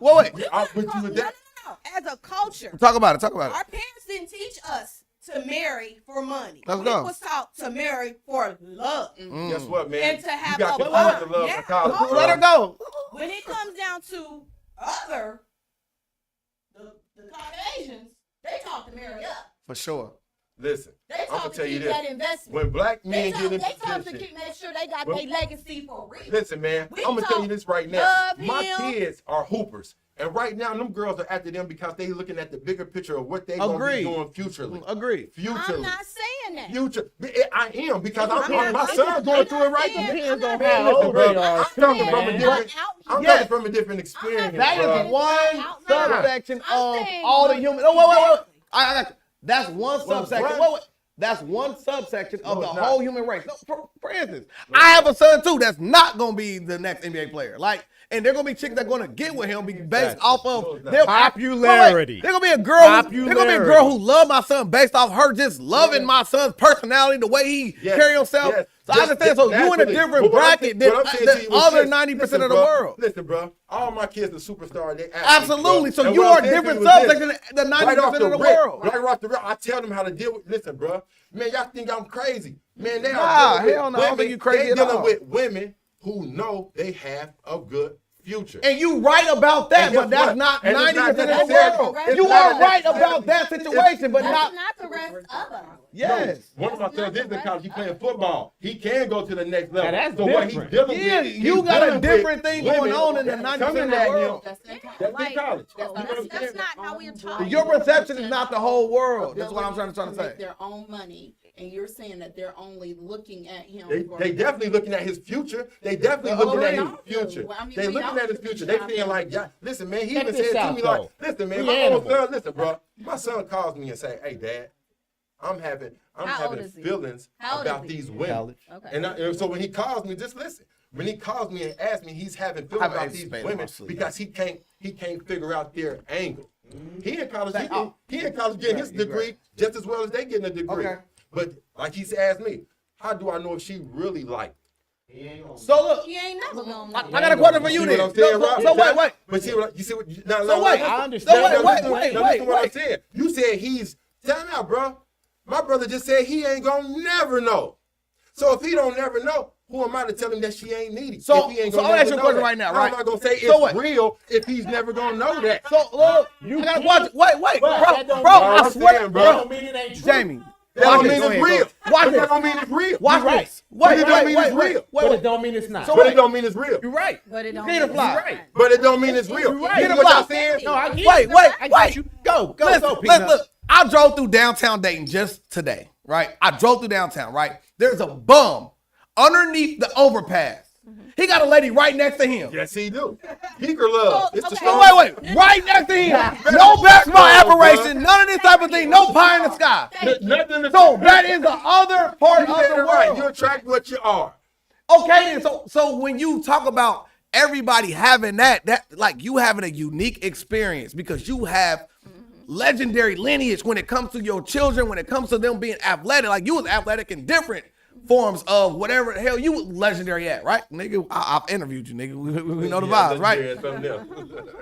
wait. I'm with you with that. No. As a culture, Talk about it. Talk about it. our parents didn't teach us to marry for money. Let's We go. was taught to marry for love. Guess what, man? And to have you got a to bond. the love Yeah. of college, Oh, bro. Let her go. When it comes down to the Caucasians, they taught to marry up. For sure. Listen, They I'm gonna taught to tell you keep this. that investment. When black They men taught, get in they taught to position, keep make sure they got Well, their legacy for real. listen, man, We I'm gonna tell you talk this right now. love My him. kids are hoopers. And right now, them girls are after them because they looking at the bigger picture of what they gonna be Agreed. doing futurely. Agreed. Futurely. I'm not saying that. Future. I am because I'm my not son's saying- going through it right I'm now. not Depends saying- on I'm how not old bro, they are. I'm coming too, from a man. different. out I'm Yes. coming from a different experience. That bro. is one Out now. subsection I'm of saying, all the but- human. Oh, wait. I got you. That's one Well, subsection. what? Wait. That's one subsection of No, the it's not. whole human race. No, for instance, I have a son too that's not gonna be the next NBA player. Like, and they're gonna be chicks that gonna get with him based Exactly. off No, of it's not. their Popularity. They're gonna be a girl. They're gonna be a Popularity. girl who love my son based off her just loving my son's personality, the way he Yes, carry himself. yes. So I understand. So you in a Naturally. different But what I'm bracket saying- than what I'm saying the to you is other this. 90% of the Listen, bro. world. Listen, bro. All my kids are superstars. They athletes, Absolutely. bro. So And you what I'm are a saying to different you is this. subsection than the 90% of the world. Right off the rip, I tell them how to deal with. Listen, bro. Man, y'all think I'm crazy. Man, they Nah, are dealing hell with no, I don't women. think you crazy They at dealing all. with women who know they have a good future. And you right about that, And but guess that's what? not And it's 90% not of the necessarily- world. it's You not are right necessarily- about that situation, but That's not. not the rest of us. Yes. One of my sons is in college. He playing football. He can go to the next level. Now, that's so what he's different. dealing Yeah, with, you he's got a dealing different with thing going women on in the that's 90% of coming the at world. him. That's That's in college. That's not how we're taught. Your perception is not the whole world. That's what I'm trying to make say. their own money, and you're saying that they're only looking at him. They for- definitely looking at his future. They definitely looking at his future. Well, I mean, They we looking looking at his future. They feeling like, yeah, listen, man. He Check even this said to out, me though. like, listen, man, We my own animals. son, listen, bro. My son calls me and say, hey, Dad, I'm having How old is he? feelings How old about is he? these women. College. Okay. And so when he calls me, just listen. When he calls me and asks me, he's having feelings have about an these spade in women my sleeve. because he can't figure out their angle. He in college, oh. he in college getting his You're degree right. just as well as they getting a degree. Okay. But like he asked me, how do I know if she really like? So look, He ain't never gonna I know. got a question for See you what then. I'm saying, Rob? So wait. But see what you see? What now, So now, wait, now, I understand. So wait, now, wait, now, wait, now, wait, listen to what wait. I said. You said he's time out, bro. My brother just said he ain't gonna never know. So if he don't never know, who am I to tell him that she ain't needy? So- if he ain't so gonna I'll ask never you a know question that? right now, How right? am I gonna say it's So what? real if he's never gonna know that? So look, I gotta watch. Wait, But that bro, don't- I I'm swear, saying, bro, bro. don't mean it ain't true. Jamie, That watch don't this. mean Go it's ahead, real. go. Watch But this. that don't mean it's real. Watch right. this. But it don't mean it's real. But it don't mean it's not. So But wait. it don't mean it's real. You're right. But it don't Peter mean Fly. it's Right. not. But it don't mean it's real. right. You know Peter what y'all Fly. saying? No, I get Wait, you. wait, I get wait. you. Go, Listen, go, Peanut. look. I drove through downtown Dayton just today, right? I drove through downtown, right? There's a bum underneath the overpass. He got a lady right next to him. Yes, he do. Geeker love. It's the Okay. strong. Wait, right next to him. No basketball aberration, none of this type of thing, no pie in the sky. Nothing to So that is the other part You of said the it right. You world. attract what you are. Okay, then, so when you talk about everybody having that like you having a unique experience because you have legendary lineage when it comes to your children, when it comes to them being athletic, like you was athletic in different forms of whatever the hell you was legendary at, right? Nigga, I've interviewed you, nigga. We know the vibes, right? Yeah, something else.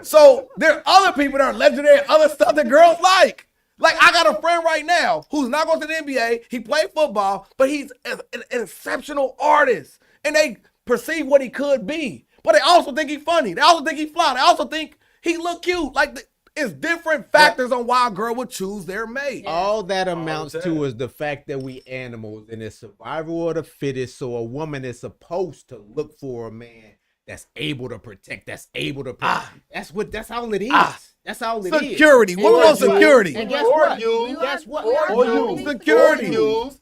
So there are other people that are legendary at other stuff that girls like. Like I got a friend right now who's not going to the NBA. He played football, but he's an exceptional artist. And they perceive what he could be. But they also think he's funny. They also think he's fly. They also think he look cute. Like it's different factors on why a girl would choose their mate. All that amounts the time. to is the fact that we animals and it's survival of the fittest. So a woman is supposed to look for a man that's able to protect, that's able to protect. That's all it is. That's all it is. Security. Women want security. And guess Or what? use. Guess what? Or use. Security.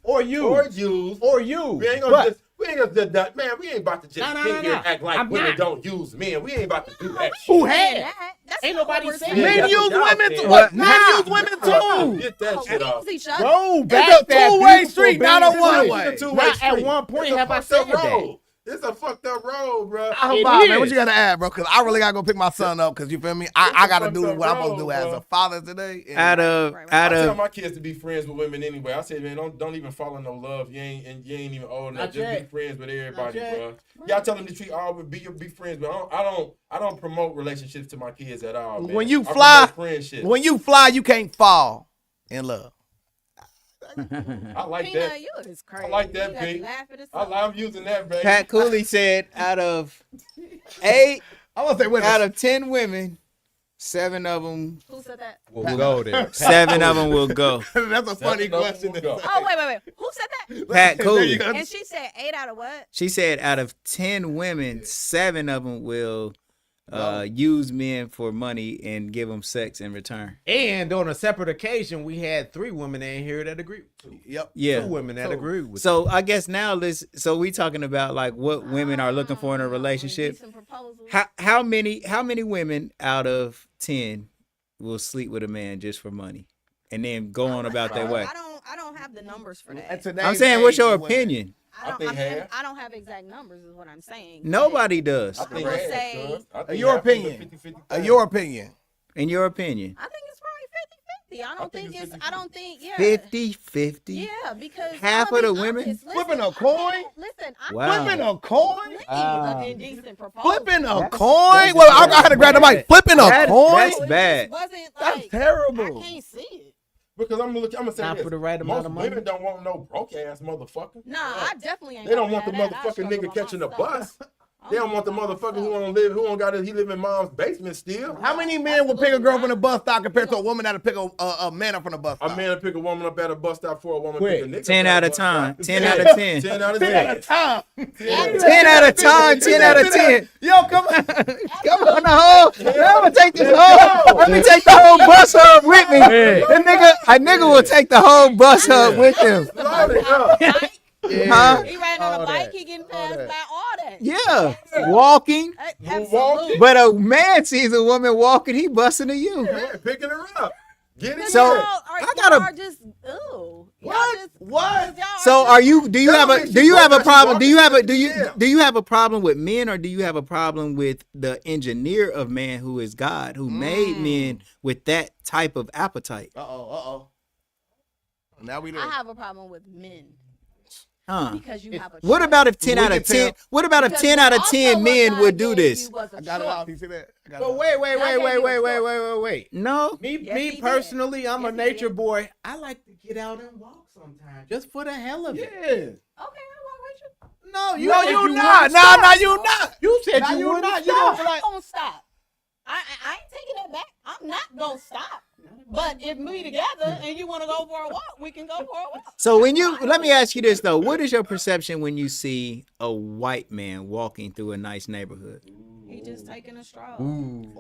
Or you. Or use. Or you. We ain't gonna But- just. We ain't gonna just, man. We ain't about to just No, sit here and act like I'm women not. don't use men. We ain't about to do that. Who shit. had? That's Ain't not what nobody we're saying saying. that. Men That's use what y'all women saying. too. What? Men use women too. Get that Oh, shit we off. use each other. Go It's back a that two-way beautiful street, not a being. one-way. It's a two-way Not street. at one point It's a have I fucked up said that. road. It's a fucked up road, bro. How It about, man? What is. you got to add, bro? Because I really got to go pick my son up because you feel me? I got to do fucked what up I'm supposed to do road, as bro. a father today. And Out of Right, right. out I tell of my kids to be friends with women anyway. I say, man, don't even fall in no love. You ain't even old enough. Not Just yet. be friends with everybody, Not yet. bro. Y'all tell them to treat all be friends, but I don't promote relationships to my kids at all. Man. When you I fly, promote friendship. when you fly, you can't fall in love. I like Peanut, that. you is crazy. I like that, You got to Pete. laugh at I'm using that, baby. Pat Cooley said out of 8 I want to say, wait a out minute. of 10 women, 7 of them Who said that? We'll go there. 7 of them will go. That's a funny question. to Go. say. Oh, wait. Who said that? Pat There Cooley. you go. And she said 8 out of what? She said out of 10 women, 7 of them will use men for money and give them sex in return. And on a separate occasion, we had 3 women in here that agreed. Yep. Yeah. 2 women that agreed with. So I guess now so we talking about like what women are looking for in a relationship. Decent proposal. How many women out of 10 will sleep with a man just for money and then go on about their way? I don't have the numbers for that. And today's I'm saying, what's age your of women. opinion? I don't, think I, mean, half. I don't have exact numbers, is what I'm saying. Nobody does. I think would half, say- cuz. I think Your half is a opinion. 50-50 Your opinion. In your opinion, I think it's probably 50-50. I don't think it's, 50-50. I don't think, yeah. 50-50. Yeah, because Half I'ma of the be women? honest. Listen, Flipping a I coin? can't- Listen, I'm Wow. Flipping a coin? an indecent proposal. Flipping a coin? Well, I had to grab the mic. Flipping a That's- coin? that's So it bad. just wasn't That's like, terrible. I can't see it. Because I'm gonna say Not this. for the right amount Most of money. women don't want no broke ass motherfucker. Nah, I definitely ain't. They don't gonna want the have that. I motherfucking struggle nigga with catching the myself. bus. They don't want the motherfucker who don't got it. He live in mom's basement still. How many men would pick a girl from the bus stop compared to a woman that'll pick a man up from the bus stop? A man pick a woman up at a bus stop for a woman Quick. pick a nigga. 10 up out at a of bus time. stop. 10 out of 10. 10 out of 10 at a 10. time. 10 out of time. 10 out of 10. Yo, come on. Come on, the whole. I'm gonna take this whole. Let me take the whole bus hub with me. A nigga will take the whole bus hub with him. Load it up. Huh? He riding on All a bike. that. He getting All passed that. by all that. Yeah, walking. Absolutely. But a man sees a woman walking, he busting at you. Yeah, picking her up. Get it. So, y'all I gotta- are just ooh. What? What? So are you? Do you That have don't a? mean Do she you have a walking, she problem? Do you have a? walking. Do you? Yeah. Do you have a problem with men, or do you have a problem with the engineer of man, who is God, who made men with that type of appetite? Uh-oh. Now we there. I have a problem with men Huh? because you have a. What choice. about if 10 We out can of 10? tell. What about if Because 10 out of also 10 what men God would do gave this? you was a I got it choice. out. You see that? I got it But out. wait. God gave you No. Me Yes, he did. personally, I'm Yes, a he nature did. boy. I like to get out and walk sometimes, just for the hell of it. Yeah. Okay, I walk with you. No, you No, said you wouldn't not. stop. Nah, you not. You said Nah, you you wouldn't not. You stop. don't feel like. I'm gonna stop. I ain't taking that back. I'm not gonna stop. But if we together and you want to go for a walk, we can go for a walk. So when you let me ask you this though, what is your perception when you see a white man walking through a nice neighborhood? He just taking a stroll.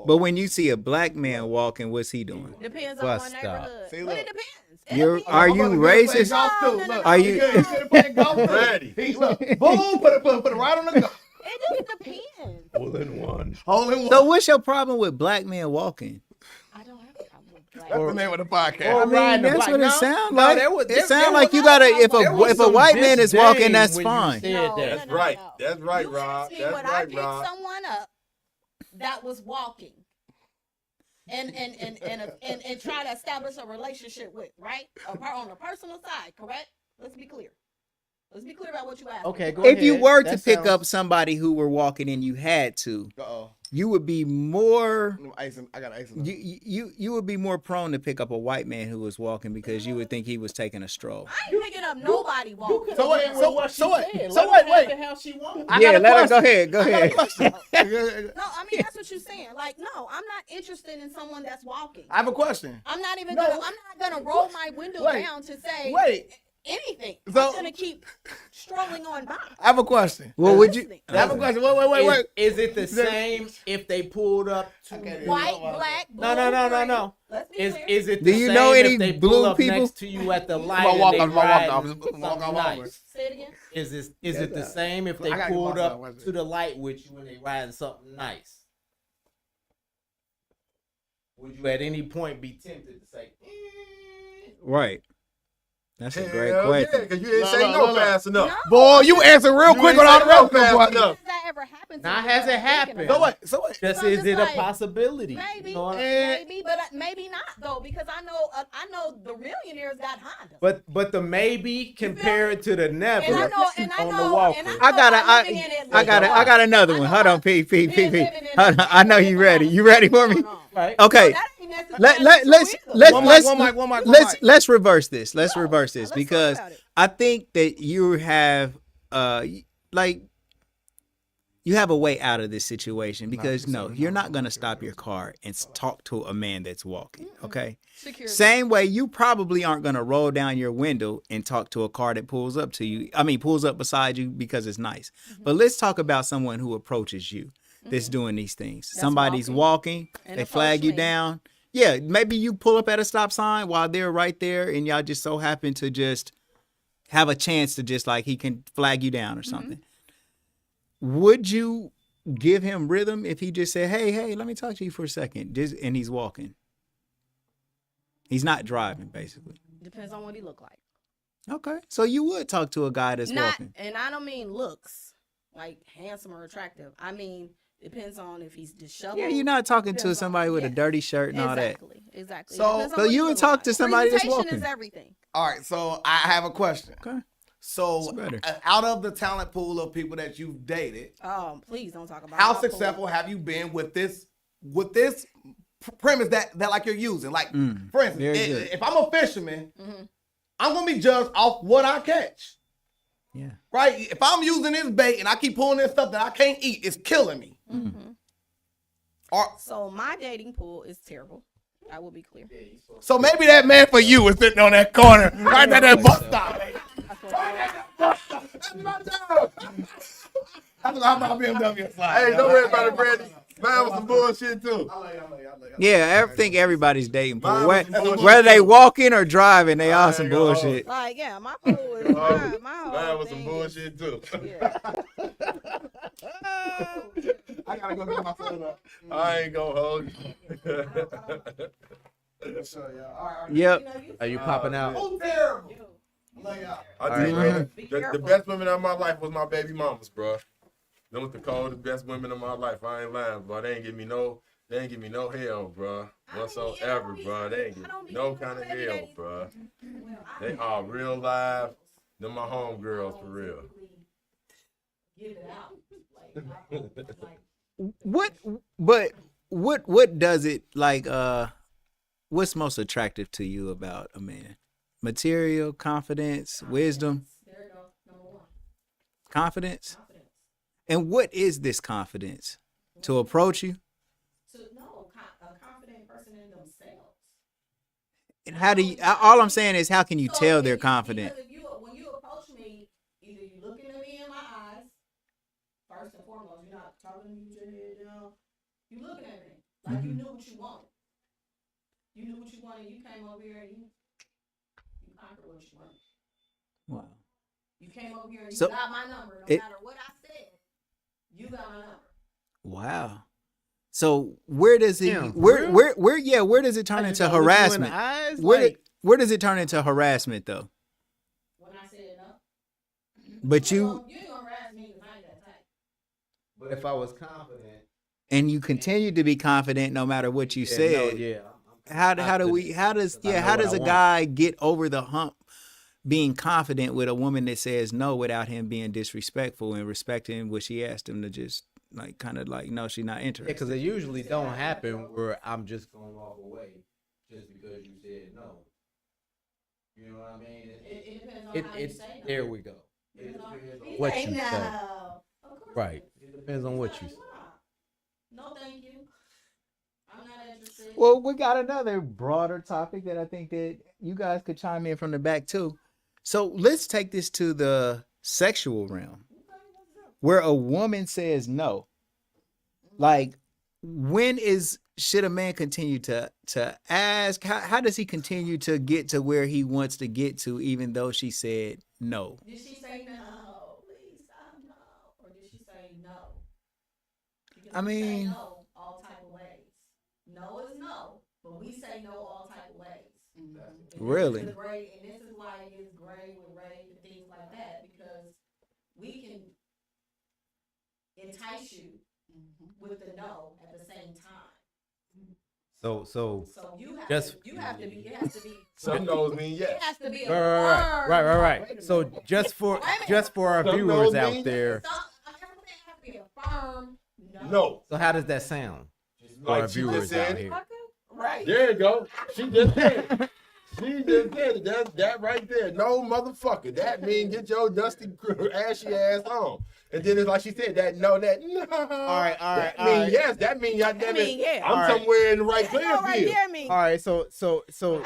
But when you see a black man walking, what's he doing? Depends on Bus what stop. neighborhood. See, But look. it depends. It You're depends. are My you brother good at playing racist? golf, too. No, Look. no, Are He you? good at playing golf, too. Ready. He look. Boom. Put it right on the go. It just depends. Hole in one. Hole in one. So what's your problem with black men walking? I don't have a problem with black. That's the name of the podcast. Or I mean, riding a that's bike. what it No, sounds no, like. there was- It there- sounds there like was- you gotta. If there was a some white man is walking, disdain that's when you fine. said No, that. That's right. That's right, You Rob. asked me That's would I right, pick Rob. someone up that was walking and try to establish a relationship with, right? On the personal side, correct? Let's be clear. Let's be clear about what you asked. Okay, go If you ahead. were to That pick sounds- up somebody who were walking and you had to, Uh-oh. you would be more. I got ice in them. You would be more prone to pick up a white man who was walking because you would think he was taking a stroll. I ain't picking up nobody walking. So wait, so what? Let So her wait, have wait. the hell she wants. I Yeah, got a let her question. go ahead. Go I got a ahead. question. No, I mean that's what you're saying. Like, no, I'm not interested in someone that's walking. I have a question. I'm not even No. gonna. I'm not gonna roll my window Wait. down to say Wait. anything. So- I'm gonna keep strolling on by. I have a question. Well, would you? Listening. I have a question. Wait. Is it the same if they pulled up to White, black, blue, No. gray. Let's be Is clear. it Do the you same know any if they blue pull up people? next to you at the light I'ma walk and off, they I'ma walk riding off, something walk off nice? over. Say it again. Is it the same if they I gotta get pulled myself up one. to the light with you and they riding something nice? Would you at any point be tempted to say, Right. That's a great Hell yeah, question. because you didn't No, say no, no, no, no. fast enough. No. Boy, you answer real You quick ain't on all say the no rest fast of enough. Has that ever happened to Now, you? has it Thinking happened? about it. So wait. just So I'm is just it like, a possibility? Maybe, You know what I- maybe, but maybe not though, because I know the millionaires got Honda. But the maybe compared to the never And I know, on the walker. I got another one. Hold on, P. I know you ready. You ready for me? Right. Okay. Let's reverse this. Let's reverse this because I think that you have like you have a way out of this situation because no, you're not gonna stop your car and talk to a man that's walking. Okay. Same way you probably aren't gonna roll down your window and talk to a car that pulls up to you. I mean, pulls up beside you because it's nice. But let's talk about someone who approaches you that's doing these things. Somebody's walking, And they approach flag you me. down. Yeah, maybe you pull up at a stop sign while they're right there and y'all just so happen to just have a chance to just like he can flag you down or something. Would you give him rhythm if he just said, hey, let me talk to you for a second, and he's walking? He's not driving, basically. Depends on what he look like. Okay, so you would talk to a guy that's walking. And I don't mean looks, like handsome or attractive. I mean, depends on if he's disheveled. Yeah, you're not talking to Depends on- somebody with a yes. dirty shirt and all that. Exactly. So- Depends on So what you he would look talk like. to somebody that's Presentation walking. is everything. All right, so I have a question. Okay. So, It's better. out of the talent pool of people that you've dated, Please don't talk about how my successful have you been with this premise that like you're using? Like, for instance, very good. if I'm a fisherman, I'm gonna be judged off what I catch, Yeah. right? If I'm using this bait and I keep pulling this stuff that I can't eat, it's killing me. Or So my dating pool is terrible. I will be clear. so maybe that man for you is sitting on that corner, right at that bus stop. That's my job. That's how my BMW slide. Hey, don't worry about it, Brandy. Mine was some bullshit too. I love you. Yeah, I think everybody's dating pool. Mine was some bullshit. Whether they walking or driving, they all I some ain't gonna hold bullshit. Like, yeah, my pool is my whole Mine was some thing bullshit too. Yeah. I gotta go get my phone up. I ain't gonna hold you. So, yeah. All right. Yep. Are you popping out? Oh, terrible. I love y'all. I tell you, man, Be the careful. best women of my life was my baby mamas, bro. Them was the coldest, best women of my life. I ain't lying, bro. They ain't give me no hell, bro. Whatsoever, bro. They ain't give me no kind of hell, bro. They are real live. Them my homegirls for real. Give it out. What does it like? What's most attractive to you about a man? Material, confidence, wisdom, There you go. Number one. confidence. Confidence. And what is this confidence? To approach you? To know a confident person in themselves. And how do you? All I'm saying is, how can you So tell if they're you- confident? Because when you approach me, either you looking at me in my eyes, first and foremost, you're not talking to me with your head down. You looking at me like you knew what you wanted. You knew what you wanted. You came over here and you conquered what you wanted. Wow. You came over here and you So, got my number. No it- matter what I said, you got my number. Wow. So where does it? Damn, for where real? where does it turn I just into gotta look you in the harassment? eyes, Where like, where does it turn into harassment though? When I said no, But you you ain't gonna harass me because I ain't that type. but if I was confident, and you continue to be confident no matter what you yeah, said. no, yeah. How does I know what a I want. guy get over the hump being confident with a woman that says no without him being disrespectful and respecting what she asked him to just like kind of like no, she's not Yeah, interested. because it usually don't happen where I'm just gonna walk away just because you said no. You know what I mean? It depends on how you It's say no. there we go. It Depends on- depends on He what say you say. no. Of course Right. It depends on what you say. No, thank you. I'm not interested. Well, we got another broader topic that I think that you guys could chime in from the back too. So let's take this to the sexual realm, where a woman says no. Like, should a man continue to ask? How does he continue to get to where he wants to get to, even though she said no? Did she say no? Please stop no. Or did she say no? Because I we say mean- no all type of ways. No is no, but we say no all type of ways. And this Really? is the gray, and this is why it gets gray with rape and things like that, because we can entice you with the no at the same time. So So you have Just- to, it has to be Some knows mean it yes. has to be a right. So just for our Some viewers knows out mean there, Everything has to be a firm no. No. so how does that sound for our Like she just viewers out said, here? Right. there you go. She just said it. She just said it. That's that right there. No motherfucker. That mean get your dusty ashy ass on. And then it's like she said that no. All right, That mean yes. That mean y'all damn mean, it. yeah. I'm All right. somewhere in the right That's all playing right field. there, me. All right, so I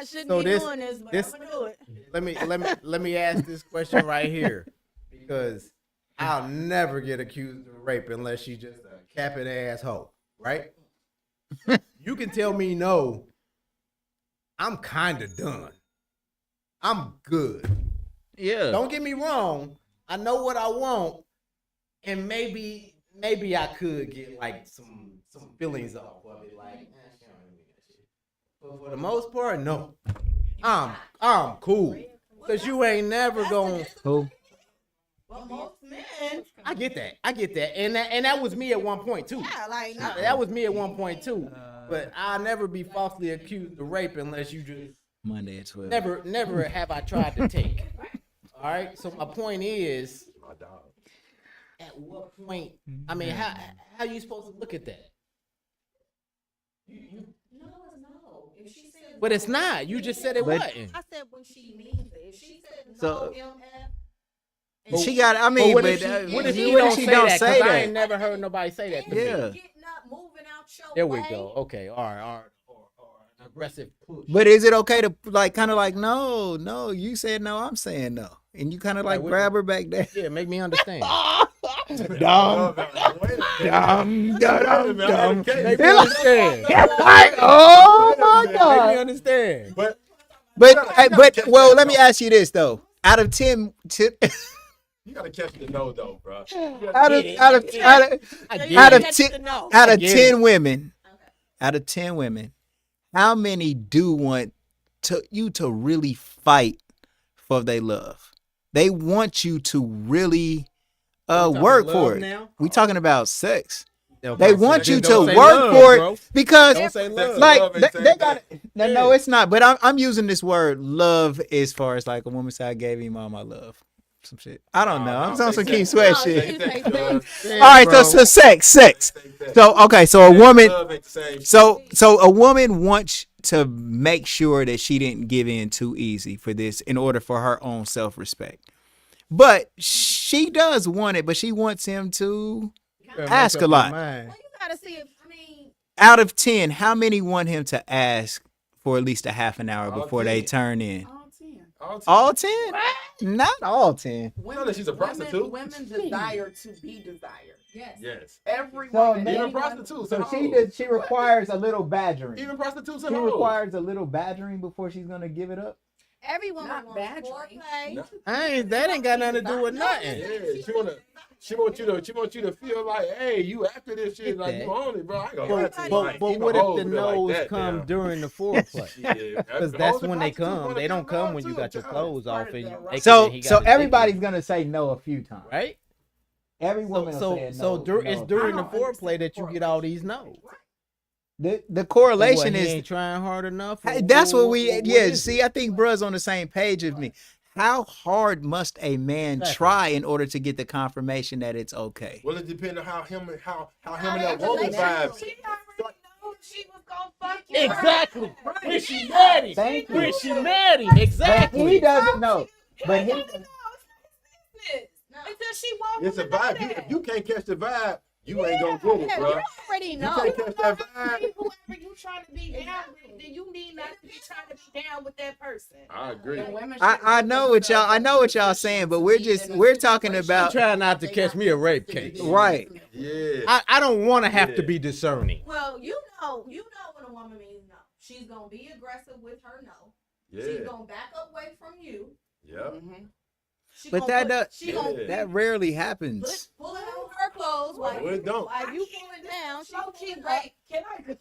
shouldn't so be this doing this, but this I'm gonna do it. let me ask this question right here, because I'll never get accused of rape unless she's just a capping asshole, right? You can tell me no. I'm kind of done. I'm good. Yeah. Don't get me wrong. I know what I want, and maybe I could get like some feelings off of it, like, she don't really get that shit. But for the most part, no. I'm cool, cause you ain't never gonna. Who? Well, most men, I get that, and that was me at one point too. Yeah, like no. That was me at one point too. But I'll never be falsely accused of rape unless you just Monday at 12. never have I tried to take. All right. So my point is, My dog. at what point? I mean, how you supposed to look at that? no is no. If she says But it's not. You just said it But- wasn't. I said when she means it. If she said no, So- MF, She got. I mean, what but if she, what if what she if don't she say don't that? say 'Cause I ain't that? never heard nobody say that to me. Yeah. getting up, moving out your There we way. go. Okay. All right. Or an aggressive push. But is it okay to like kind of like no? You said no, I'm saying no, and you kind of like Like, what- grab her back there. Yeah, make me understand. Dumb. Make me understand. Like, oh my Make me God. understand. But But well, let me ask you this though. Out of 10, you gotta catch the no though, bro. out of 10 out of 10 women, out of 10 women, how many do want you to really fight for their love? They want you to really work for it. Now? We talking about sex. Okay, They so want then you don't to say work love, for bro. it because Don't say love. like Love ain't they saying got that. no, it's not. But I'm using this word love as far as like a woman say I gave him all my love, some shit. I don't know. I'm on some Keith Sweat shit. All right, so sex. So okay, so a woman, so a woman wants to make sure that she didn't give in too easy for this in order for her own self-respect. But she does want it, but she wants him to ask a lot. Well, you gotta see if I mean. Out of 10, how many want him to ask for at least a half an hour All before they 10. turn in? All 10. All 10? Not all 10. know that she's a prostitute. Women desire to be desired. Yes. Yes. Every So woman. Even anyone- prostitutes. So are she requires a little badgering. Even prostitutes She at home. requires a little badgering before she's gonna give it up. Every woman Not wants badgering. foreplay. That ain't got nothing to do with nothing. Yeah, she wants you to feel like, hey, you after this shit, like you own it, bro. I ain't gonna lie to you. But Like, what even if hoes the feel like no's that come now. during the foreplay? Yeah, Because that's when they come. They don't come when you got your clothes off and you. So everybody's gonna say no a few times. right. Every woman will say no. It's during the foreplay that you get all these no's. The correlation He is ain't trying hard enough. Hey, that's what what is see, I think bruh's on the same page with me. How hard must a man Exactly. try in order to get the confirmation that it's okay? Well, it depends on how him and that woman vibes. She already knew she was gonna fuck you. Exactly. When she mad him. Thank you. When she mad him. But Exactly. he doesn't know. But he Until she walks. It's a vibe. If you can't catch the vibe, you ain't gonna get it, bro. You already You know. can't catch that vibe. Whoever you trying to be down with, then you need not to be trying to be down with that person. I agree. And women I know what y'all saying, but we're talking I'm about trying not to catch me a rape case. right. Yeah. I don't want to have to Yeah. be discerning. Well, you know when a woman means no. She's gonna be aggressive with her no. She's Yeah. gonna back away from you. Yeah. She But gonna that put- does- she gonna That rarely happens. pull it on her clothes while No, it don't. you pull it down. She gonna keep Right? Can I go?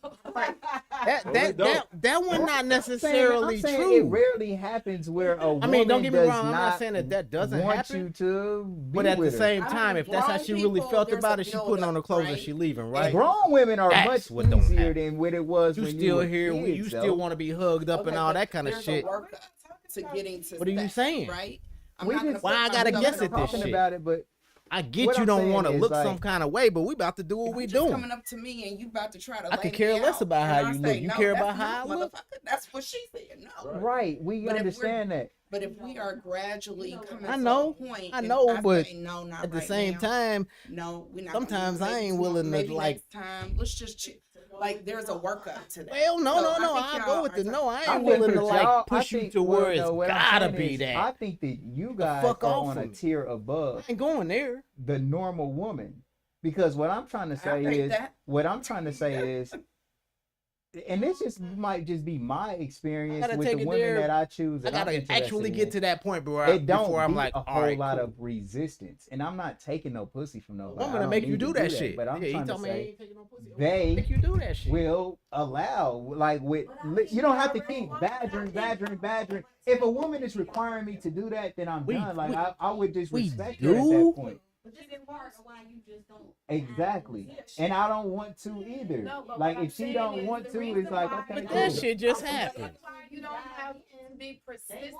That one not I'm necessarily saying true. it rarely happens where a woman I mean, don't get me does wrong. I'm not not saying that doesn't want happen. you to be But at the with her. same time, if that's how Grown she really people, felt there's about a it, she putting on her buildup, clothes and right? she leaving, right? Grown women are That's much what don't easier happen. than what it was You when you still were here, kids, you though. still want to be hugged up and all that kind of There's shit. a workup to getting to What are you sex, saying? Right? We not gonna just- Why I put gotta myself guess in a at this talking shit? about it, but I get What you I'm don't saying want to is, look like- some kind of way, but we about to do what we You just doing. coming up to me and you about to try to. I lay could me care less out, about and how I you say, look. You no, care that's about no, how I look? motherfucker. That's what she said. No. right, we But if understand that. But if we are gradually coming I to know, a point, I and know, I but say, no, not At the right same now. time, No, we're not. sometimes gonna do I it. ain't Maybe willing to, maybe like- next time. Let's just like there's a workup to that. well, no, So no, I no. think I y'all go with are the no. I I'm ain't with willing to y'all. like push you to where it's what I'm gotta saying be is, that. I think that you guys fuck are off on a from me. tier above I ain't going there. the normal woman, because what I'm trying to say think is, that. and this just might just be my experience gotta with take the it women there. that I choose. I That I'm gotta interested actually in. get to that point before It don't before I'm be like, a all whole right, lot cool. of resistance, and I'm not taking no pussy from nobody. Woman I to don't make you need to do that shit. But I'm Yeah, he trying to told me he say ain't taking no pussy. they Make you do that shit. will allow, like with you don't have to keep badgering. If a woman is requiring me to do that, then I'm done. Like I would just we respect her at do? that point. But this is part of why you just don't. Exactly, and I don't want to either. No, but Like what if I'm she saying don't is want the to, reason it's like why okay, you But that cool. shit just Okay. happened. That's why you don't have to be persistent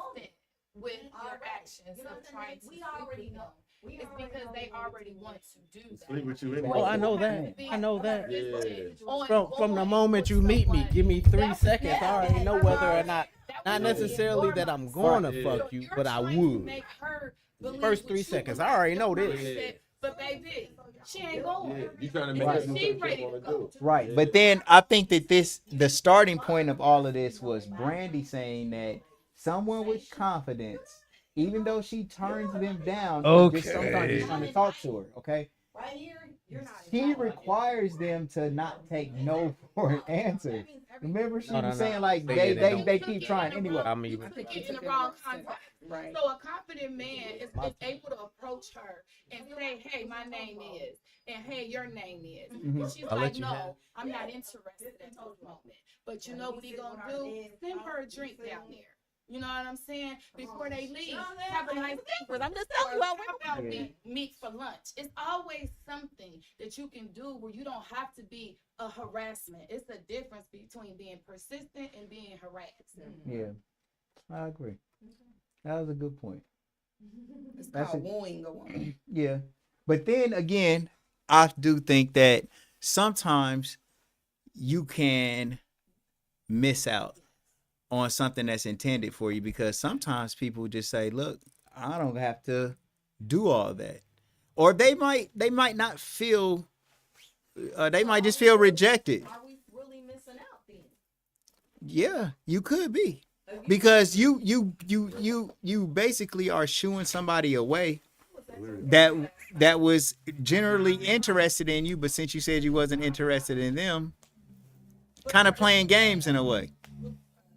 with your actions You know what of I'm trying saying? to We sleep already with know. them. We It's already because know they what already we want to do that. Sleep with you anyway. Oh, I know You have that. to be I know that. Yeah. From the moment you meet me, give me 3 seconds. I already know whether or not. Not necessarily that I'm going to Yeah. fuck you, but I You're trying to would. make her believe First what 3 you seconds. I believe. already know Your this. mindset, But baby, she ain't going. Yeah, you trying to make Because her do she what ready she to want to go. do. Right, Yeah. but then I think that the starting point of all of this was Brandy saying that someone with confidence, even though she turns them down, just sometimes just trying to talk to her, okay? right here, you're not. She entitled. requires them to not take no for an answer. Remember, she No, was no. saying like But they yeah, they don't. they You keep took it trying in the anyway. wrong- I'm You even. took it in the wrong context. Right. So a confident man is able to approach her and say, "Hey, my name is," and "Hey, your name is." Mhm. And she's I'll like, let you "No, I'm not interested at this moment." But you know what he gonna do? Send her a drink down there. You know what I'm saying? Before they leave, have a nice breakfast. I'm just telling you, how about we meet for lunch? It's always something that you can do where you don't have to be a harassment. It's a difference between being persistent and being harassed. Yeah, I agree. That was a good point. It's That's called a- wooing a woman. Yeah, but then again, I do think that sometimes you can miss out on something that's intended for you because sometimes people just say, "Look, I don't have to do all that," or they might not feel, they might just feel rejected. Are we really missing out then? Yeah, you could be because you basically are shooing somebody away that was generally interested in you, but since you said you wasn't interested in them, kind of playing games in a way.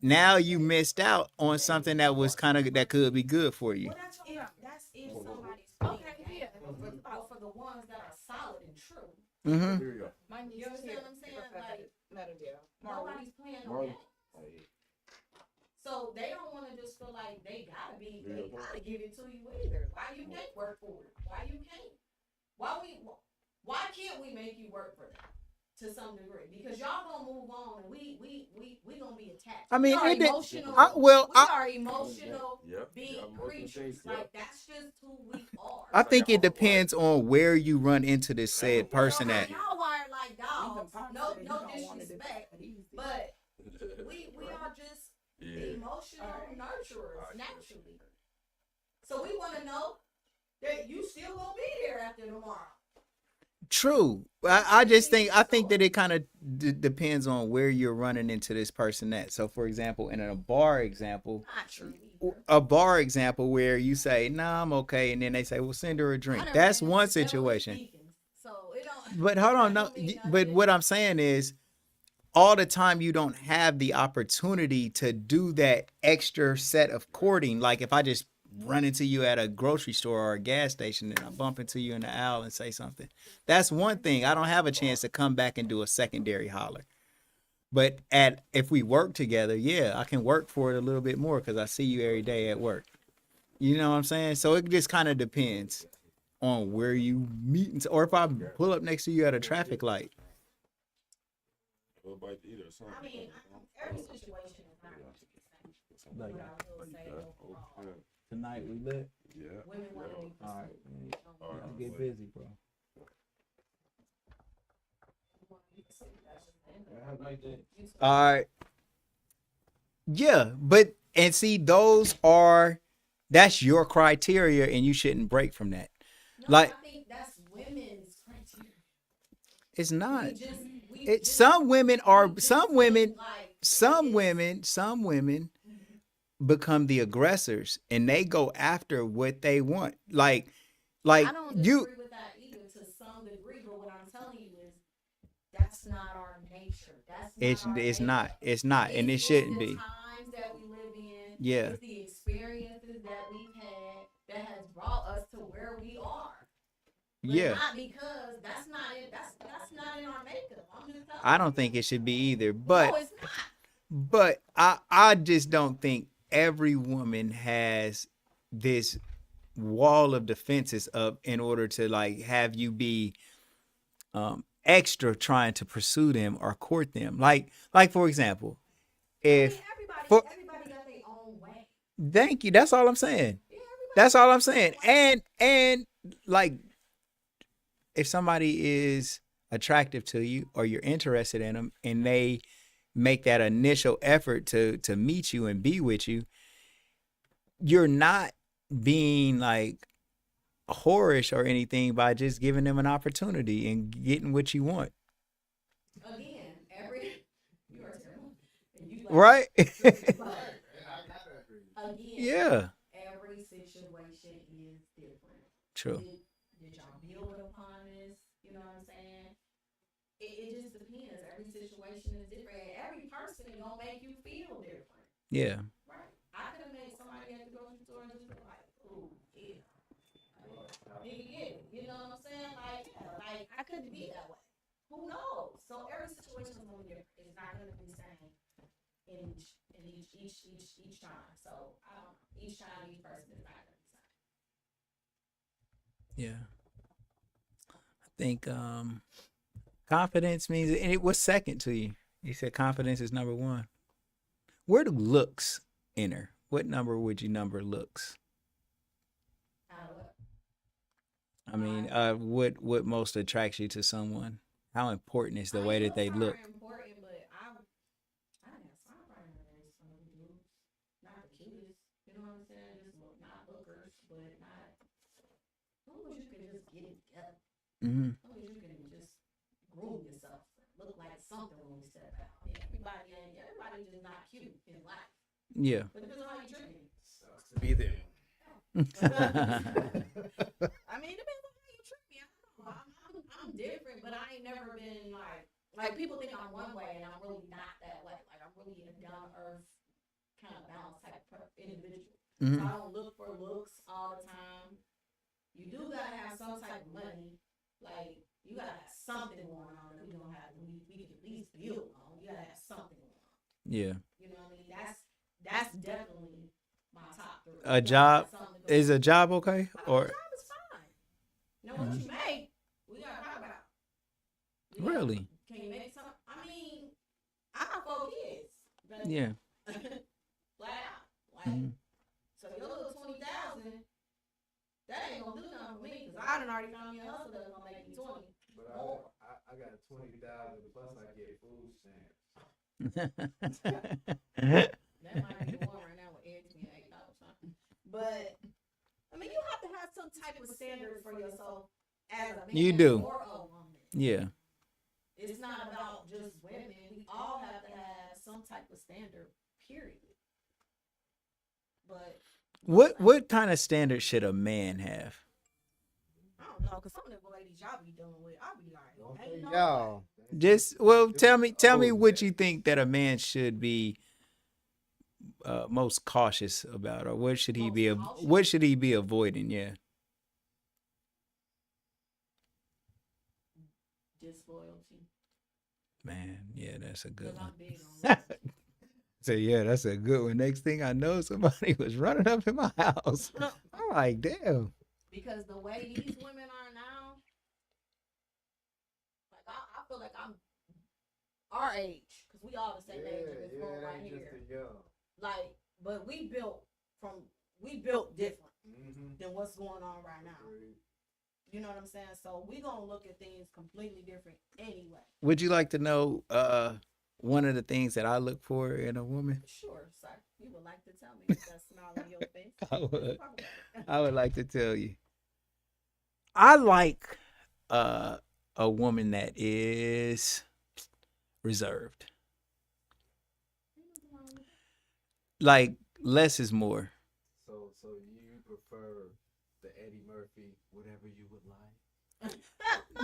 Now you missed out on something that was that could be good for you. Well, that's if somebody's Okay, playing yeah. games. But for the ones that are solid and true, Mm-hmm. Here you go. My niece you understand here. what I'm saying? Like Marley. nobody's playing no games. So they don't want to just feel like they gotta give it to you either. Why you can't work for it? Why you can't? Why can't we make you work for that to some degree? Because y'all gonna move on and we gonna be attached. I mean, we are it did- emotional. we are emotional Yep. being Yeah, emotional creatures. things, yep. Like that's just who we are. I think it depends on where you run into this said person So at. y'all wired like dogs. Even No, Pop said he no don't want it to be disrespect, that easy. but we are just Yeah. emotional nurturers naturally. So we want to know that you still gonna be there after tomorrow. True. I think that it kind of depends on where you're running into this person at. So, for example, in a bar example, Not true. where you say, "Nah, I'm okay," and then they say, "Well, send her a drink." That's one situation. So it don't. But hold on, no. that don't mean But nothing. what I'm saying is, all the time you don't have the opportunity to do that extra set of courting. Like if I just run into you at a grocery store or a gas station and I bump into you in the aisle and say something, that's one thing. I don't have a chance to come back and do a secondary holler. But if we work together, yeah, I can work for it a little bit more because I see you every day at work. You know what I'm saying? So it just kind of depends on where you meet, or if I pull up next to you at a traffic light. We'll bite to eat or something. I mean, every situation is not going to be the same. But I will say overall, Tonight we lit. Yeah. women want to be All right, pursued. All right. get busy, bro. All right. Yeah, but and see, that's your criteria, and you shouldn't break from that. No, Like- I think that's women's criteria. It's not. We just Some women become the aggressors, and they go after what they want. Like I don't you. disagree with that either to some degree, but what I'm telling you is that's not our nature. That's not It's our not. makeup. It's not, and it It's shouldn't the be. times that we live in. Yeah. It's the experiences that we've had that has brought us to where we are. But Yeah. not because that's not it. That's not in our makeup. I'm just telling I you. don't think it should be either, No, but it's not. I just don't think every woman has this wall of defenses up in order to like have you be extra trying to pursue them or court them. Like for example, if Everybody got their own way. thank you, that's all I'm saying. Yeah, everybody That's all I'm got their saying. own way. And like if somebody is attractive to you or you're interested in them and they make that initial effort to meet you and be with you, you're not being like whorish or anything by just giving them an opportunity and getting what you want. Again, you are terrible. And you like Right? but again, Yeah. every situation is different. True. Did y'all build upon this? You know what I'm saying? It just depends. Every situation is different. Every person is gonna make you feel different. Yeah. Right. I could have made somebody at the grocery store just be like, "Ooh, yeah, yeah." You know what I'm saying? Like, yeah, like I could be that way. Who knows? So every situation is gonna be different. It's not gonna be the same each time. So each time each person is not gonna be the same. Yeah. I think confidence means, and it was second to you. You said confidence is number one. Where do looks enter? What number would you number looks? I mean, what most attracts you to someone? How important is the way that they look? Important, but I didn't sign right now. Some of the dudes, not the cutest. You know what I'm saying? Just not lookers, but not. As long as you can just get it together. Mm-hmm. As long as you can just groom yourself, look like something when we step out. Everybody just not cute in life. Yeah. But depends on how you treat me. Sucks to be there. I mean, it depends on how you treat me. I don't know. I'm different, but I ain't never been like people think I'm one way, and I'm really not that way. Like I'm really a down to earth, kind of balanced type of individual. Mm-hmm. So I don't look for looks all the time. You do gotta have some type of money. Like you gotta have something going on that we don't have. We can at least build on. You gotta have something going on. Yeah. You know what I mean? That's definitely my top three. A job is a job okay? Or job is fine. You know what you make, we gotta talk about. really? Can you make something? I mean, I got 4 kids. But Yeah. flat out. Like, so your little 20,000, that ain't gonna do nothing for me because I done already found me a hustle that's gonna make me 20. But I got 20,000 plus I get food stamps. That might be the one right now with eggs being $8. But I mean, you have to have some type of standard for yourself as a man. You do. Or a woman. Yeah. It's not about just women. We all have to have some type of standard. Period. But What kind of standard should a man have? I don't know, cause some of the ladies y'all be dealing with, I'll be like, ain't no Y'all. Just tell me what you think that a man should be most cautious about, or what should he be avoiding? Yeah. disloyalty. Man, yeah, that's a good Cause one. I'm big on loyalty. So yeah, that's a good one. Next thing I know, somebody was running up in my house. I'm like, damn. Because the way these women are now, like I feel like I'm our age, because we all the same age in this room right here. Like, but we built different than what's going on right now. You know what I'm saying? So we gonna look at things completely different anyway. Would you like to know one of the things that I look for in a woman? Sure, sir. You would like to tell me with that smile on your face. I would. Let's talk about it. I would like to tell you. I like a woman that is reserved. Like less is more. So you prefer the Eddie Murphy, whatever you would like?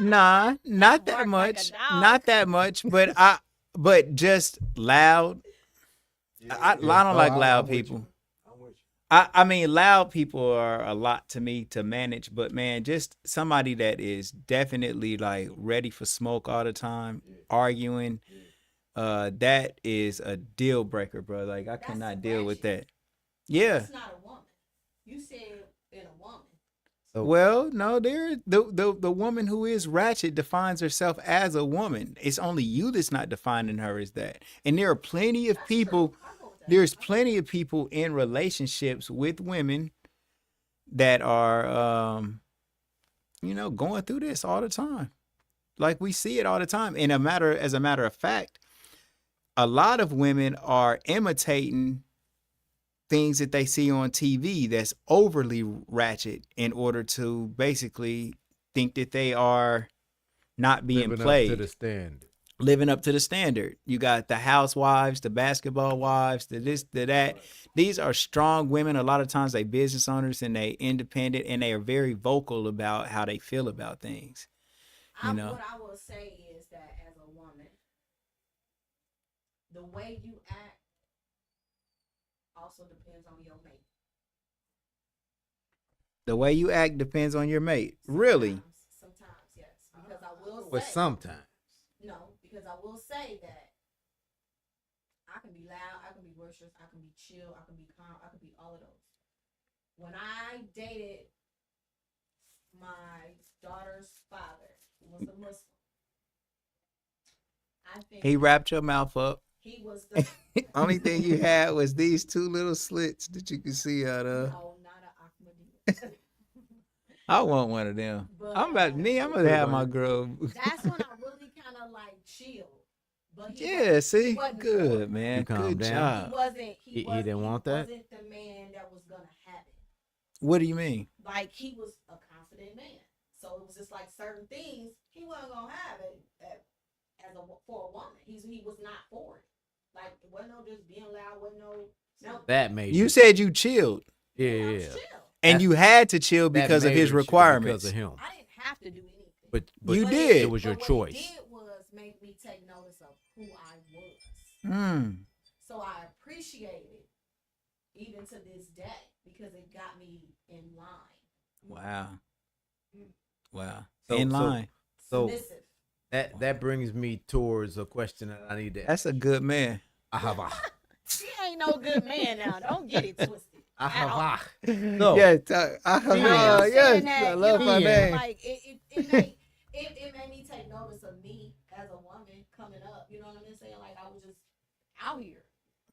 Nah, not that Bark like a much. dog. Not that much. But just loud. I don't like loud I'm with you. people. I'm with you. I mean, loud people are a lot to me to manage, but man, just somebody that is definitely like ready for smoke all the time, arguing. That is a deal breaker, bro. Like I cannot deal with that. Yeah. It's not a woman. You said in a woman. Well, no, the woman who is ratchet defines herself as a woman. It's only you that's not defining her as that. And there are plenty of people. There's plenty of people in relationships with women that are, going through this all the time. Like we see it all the time. And as a matter of fact, a lot of women are imitating things that they see on TV that's overly ratchet in order to basically think that they are not being Living played. up to the standard. living up to the standard. You got the housewives, the basketball wives, the this, the that. These are strong women. A lot of times they business owners and they independent and they are very vocal about how they feel about things. You know, What I will say is that as a woman, the way you act also depends on your mate. the way you act depends on your mate. Really? Sometimes, yes. Because I will But say sometimes. no, because I will say that I can be loud, I can be boisterous, I can be chill, I can be calm, I can be all of those. When I dated my daughter's father, who was a Muslim, I think He wrapped your mouth up. he was the Only thing you had was these two little slits that you could see out of. no, not an Ahmadiyya. I want one of them. But, I'm about me. I'm gonna have my girl. That's when I really kind of like chilled. But he Yeah, wasn't- see, he wasn't good for it. man, You calm good down. He job. wasn't. He didn't want that? Wasn't the man that was gonna have it. What do you mean? Like he was a confident man, so it was just like certain things he wasn't gonna have it as a for a woman. He was not for it. Like it wasn't no just being loud. Wasn't no. That made You said you chilled, yeah, I was yeah. chill. and you had to chill That because of made his her chill requirements. because of him. I didn't have to do anything. But You But did. It was your but choice. What it did was make me take notice of who I was. Mm. So I appreciate it even to this day because it got me in line. Wow, wow, So- in so- line. So Submissive. that brings me towards a question that I need to That's a good man. Ahava. He ain't no good man now. Don't get it twisted. Ahava. No. No. Yes, Saying yes, that, I love you my know, name. like it made me take notice of me as a woman coming up. You know what I'm saying? Like I was just out here,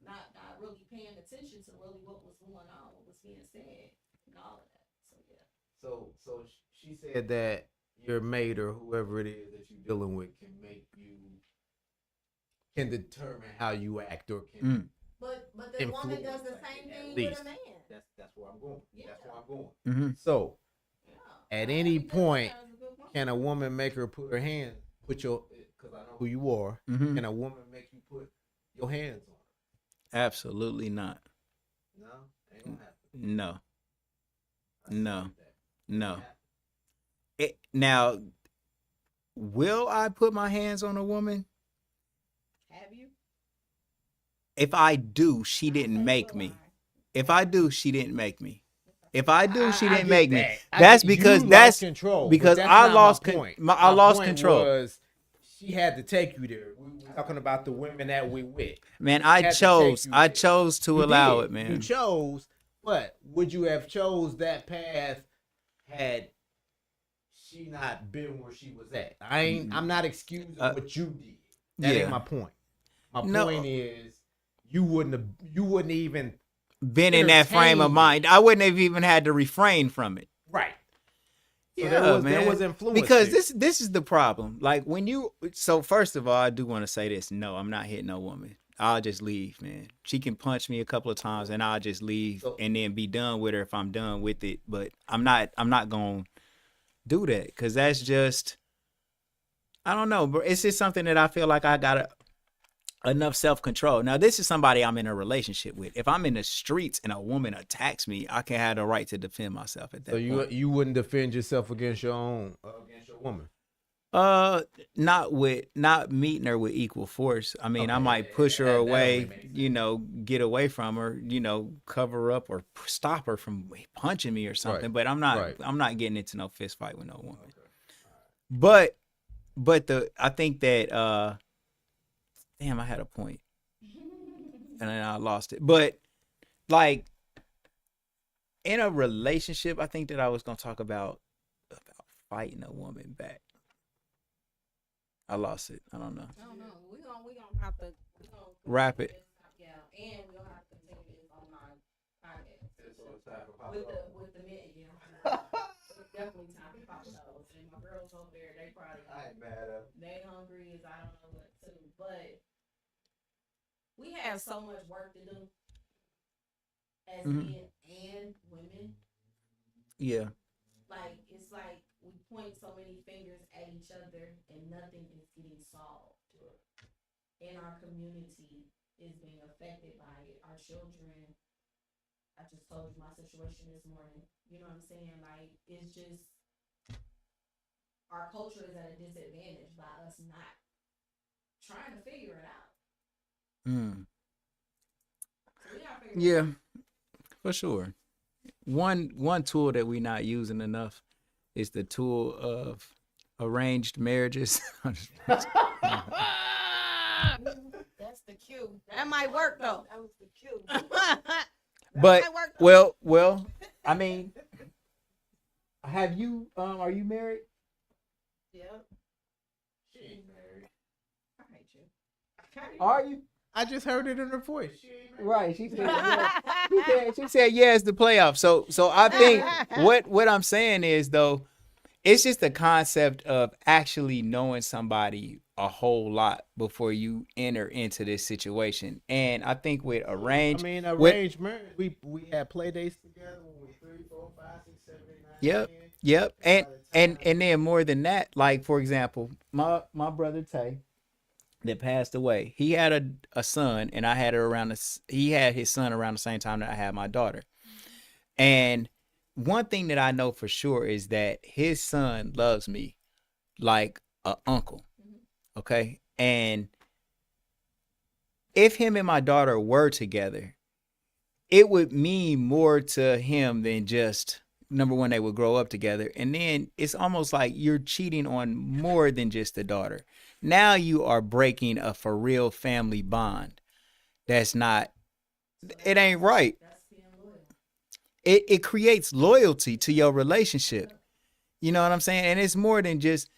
not really paying attention to really what was going on, what was being said, and all of that. So yeah. So she said that your mate or whoever it is that you're dealing with can determine how you act or can. Mm. But the woman does the same thing with a man. That's where I'm going. Yeah. That's where I'm going. Mm-hmm. So Yeah. at any Because point, that was a good woman. can a woman make her put her hand, because I know who you are, Mm-hmm. can a woman make you put your hands on Absolutely not. her? No, ain't gonna happen. No, I No. said that. no. Now, will I put my hands on a woman? Have you? If I do, she didn't make me. If I do, she didn't make me. If I do, she didn't make me. That's because that's control. because I lost I lost control. Was she had to take you there. We're talking about the women that we with. Man, had to take you I there. chose to You allow did. it, man. You chose, but would you have chose that path had she not been where she was at? I'm not excusing what you did. That yeah. ain't my point. My No. point is you wouldn't even Been in that frame of entertain mind. I wouldn't have even had to refrain from it. right. So Yeah, there man. was influence Because there. this is the problem. Like when you so first of all, I do want to say this. No, I'm not hitting no woman. I'll just leave, man. She can punch me a couple of times and I'll just leave So- and then be done with her if I'm done with it. But I'm not gonna do that because that's just I don't know, bro. It's just something that I feel like I got enough self-control. Now, this is somebody I'm in a relationship with. If I'm in the streets and a woman attacks me, I can have the right to defend myself at that So point. you wouldn't defend yourself against your own against your woman. Not meeting her with equal force. I mean, I Okay, might push her that only away, makes sense. you know, get away from her, you know, cover up or stop her from punching me or something. Right, But I'm not right. I'm not getting into no fist fight with no woman. But I think that damn, I had a point and then I lost it. But like in a relationship, I think that I was gonna talk about fighting a woman back. I lost it. I don't know. I don't know. We gonna have to Wrap it. Yeah, and we gonna have to continue this on my podcast with the men. Yeah, it's definitely time to pop those. And my girls over there, they probably they hungry as I don't know what to. But we have so much work to do as Mhm. men and women. Yeah. Like it's like we point so many fingers at each other and nothing is getting solved. in our community is being affected by it. Our children, I just told you my situation this morning. You know what I'm saying? Like, it's just our culture is at a disadvantage by us not trying to figure it out. Mm. So we gotta figure it Yeah, out. for sure. One tool that we're not using enough is the tool of arranged marriages. That's the cue. That might work though. That was the cue. But might work, though. well, I mean, have you are you married? Yep. She ain't married. I hate you. Are you? I just heard it in her voice. She ain't married. Right. She said yeah. She said yes, the playoffs. So I think what I'm saying is though, it's just the concept of actually knowing somebody a whole lot before you enter into this situation. And I think with arranged, arranged marriage. We had play dates together when we 3, 4, 5, 6, 7, 8, 9, 10. Yep. And then more than that, like for example, my brother Tay that passed away, he had a son, and I had he had his son around the same time that I had my daughter. And one thing that I know for sure is that his son loves me like a uncle. Okay. And if him and my daughter were together, it would mean more to him than just number one, they would grow up together. And then it's almost like you're cheating on more than just the daughter. Now you are breaking a for real family bond. That's not, it ain't right. That's being loyal. It creates loyalty to your relationship. You know what I'm saying? And it's more than just,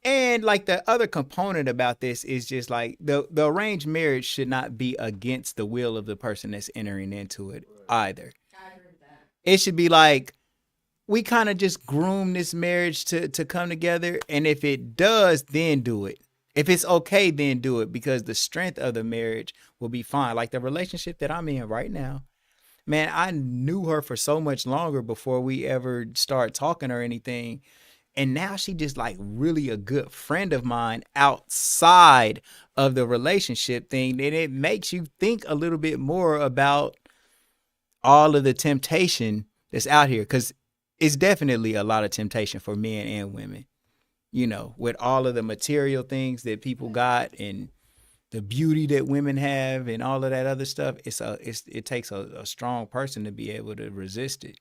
and like the other component about this is just like the arranged marriage should not be against the will of the person that's entering into it either. I agree with that. It should be like, we kind of just groom this marriage to come together. And if it does, then do it. If it's okay, then do it, because the strength of the marriage will be fine. Like the relationship that I'm in right now, man, I knew her for so much longer before we ever start talking or anything. And now she just like really a good friend of mine outside of the relationship thing. And it makes you think a little bit more about all of the temptation that's out here. Because it's definitely a lot of temptation for men and women, you know, with all of the material things that people got and the beauty that women have and all of that other stuff. It takes a strong person to be able to resist it.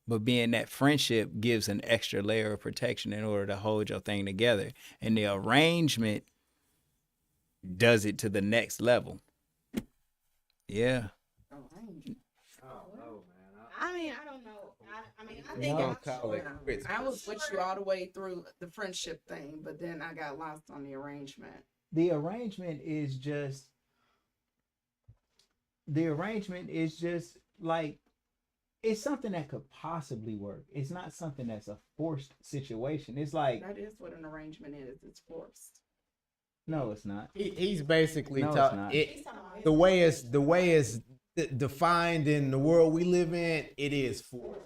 But being that friendship gives an extra layer of protection in order to hold your thing together. And the arrangement does it to the next level. Yeah. I mean, I don't know. I mean, I We think gonna call it quits. I was with you all the way through the friendship thing, but then I got lost on the arrangement. The arrangement is just like, it's something that could possibly work. It's not something that's a forced situation. It's like, That is what an arrangement is. It's forced. no, it's not. He's basically No, it's talking. not. The way it's defined in the world we live in, it is forced.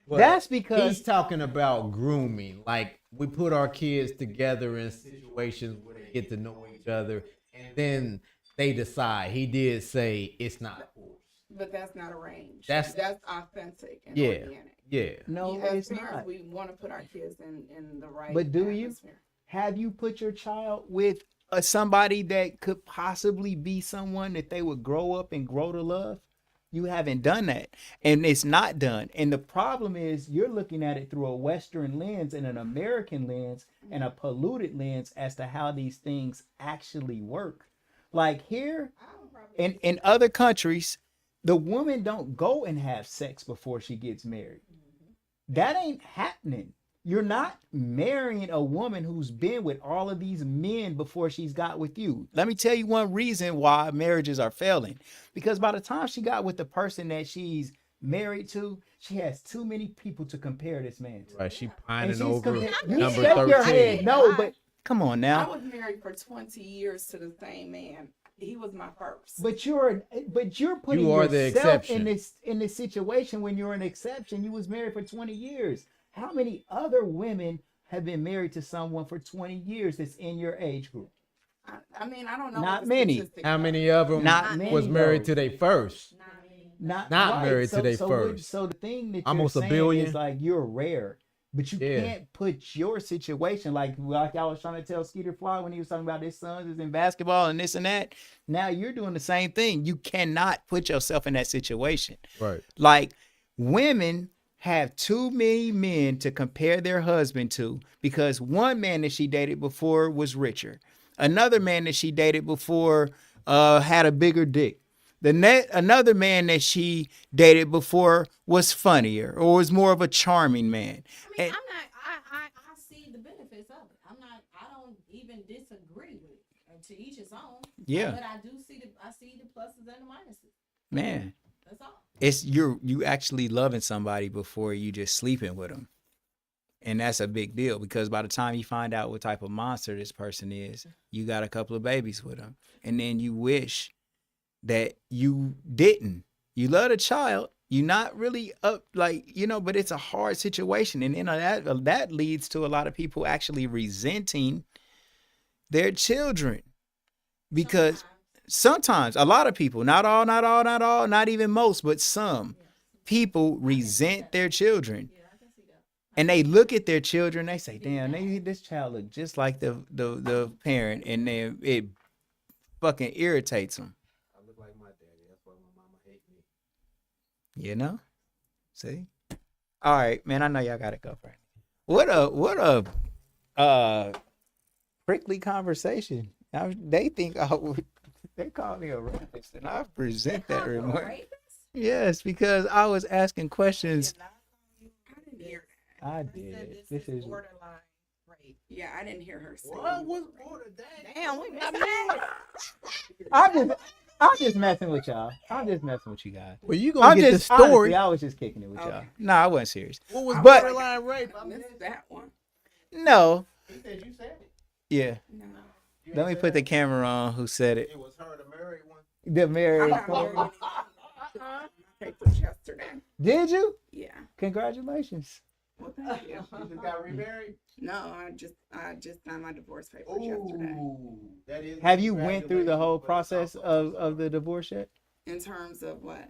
But That's because he's talking about grooming. Like, we put our kids together in situations where they get to know each other, and then they decide. He did say it's not forced. But that's not arranged. That's- That's authentic and Yeah. organic. Yeah. no, As it's parents, not. we want to put our kids in the right But do you? atmosphere. Have you put your child with somebody that could possibly be someone that they would grow up and grow to love? You haven't done that, and it's not done. And the problem is you're looking at it through a Western lens and an American lens and a polluted lens as to how these things actually work. Like here in other countries, the woman don't go and have sex before she gets married. That ain't happening. You're not marrying a woman who's been with all of these men before she's got with you. Let me tell you one reason why marriages are failing. Because by the time she got with the person that she's married to, she has too many people to compare this man to. Right. She And pining she's over you number shake your 13. head. No, but come on I now. was married for 20 years to the same man. He was my first. But you're putting You are the yourself exception. in this situation when you're an exception. You was married for 20 years. How many other women have been married to someone for 20 years that's in your age group? I mean, I don't know. Not what the many. statistics How are. many of them Not was many, married though. to their first? Not married to they so first. So the thing that you're Almost a saying billion. is like you're rare, but you Yeah. can't put your situation like I was trying to tell Skeeter Fly when he was talking about his sons is in basketball and this and that. Now you're doing the same thing. You cannot put yourself in that situation. Right. Like women have too many men to compare their husband to because one man that she dated before was richer. Another man that she dated before had a bigger dick. Another man that she dated before was funnier or was more of a charming man. I mean, And- I'm not. I see the benefits of it. I don't even disagree with it. To each his own. Yeah. But I do see I see the pluses and the minuses. Man, That's all. it's you actually loving somebody before you just sleeping with them. And that's a big deal because by the time you find out what type of monster this person is, you got a couple of babies with them. And then you wish that you didn't. You love a child. You're not really up but it's a hard situation. And then that leads to a lot of people actually resenting their children. Because sometimes a lot of people, not all, not even most, but some people resent their children. And they look at their children, they say, damn, this child look just like the parent, and then it fucking irritates them. I look like my daddy. That's why my mama hates me. You know? See? All right, man, I know y'all gotta go, Frank. What a prickly conversation. They think they call me a rapist, and I present that remark. Yes, because I was asking questions. I didn't hear that. I I said did. this This is borderline rape. Yeah, I didn't hear her say. What was border? Damn, we got mad. I'm just messing with y'all. I'm just messing with you guys. Well, you gonna get the story. Honestly, I was just kicking it with y'all. Okay. No, I wasn't serious. What was But- borderline rape? I missed that one. No. You said you said it. Yeah. No. Let me put the camera on who said it. It was her, the married one. The I'm married. not married anymore. Papers yesterday. Did you? Yeah. Congratulations. Well, thank you. You just got remarried. No, I just signed my divorce papers yesterday. That is. Have you went through the whole process of the divorce yet? In terms of what?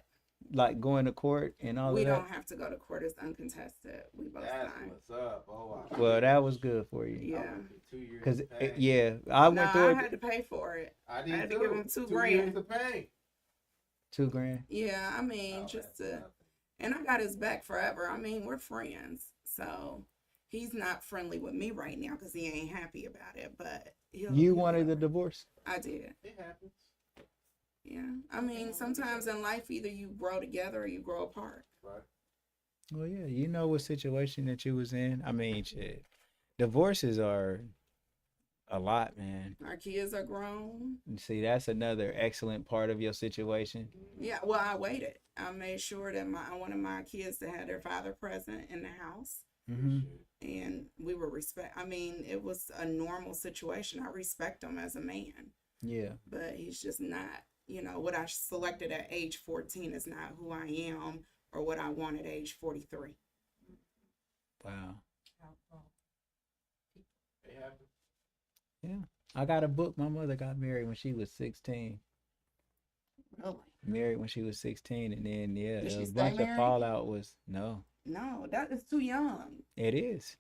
Like going to court and all We of that? don't have to go to court. It's uncontested. We both That's signed. what's up. Oh, I Well, that was good for you. Yeah. 2 years. Cause to pay. I No, went through I it. had to pay for it. I I did had to too. give him 2 2 years grand. to pay. $2,000. Yeah, I mean, just to, and I got his back forever. I mean, we're friends, so he's not friendly with me right now because he ain't happy about it. But You wanted the divorce? I did. It happens. Yeah, I mean, sometimes in life, either you grow together or you grow apart. Right. Well, yeah, you know what situation that you was in. I mean, shit, divorces are a lot, man. Our kids are grown. And see, that's another excellent part of your situation. Yeah, well, I waited. I made sure that I wanted my kids to have their father present in the house. Mm-hmm. And we were I mean, it was a normal situation. I respect him as a man, Yeah. but he's just not, what I selected at age 14 is not who I am or what I want at age 43. Wow. It happens. Yeah. I got a book. My mother got married when she was 16. Really? Married when she was 16, and then Did she a stay bunch of married? fallout was no. No, that is too young. It is.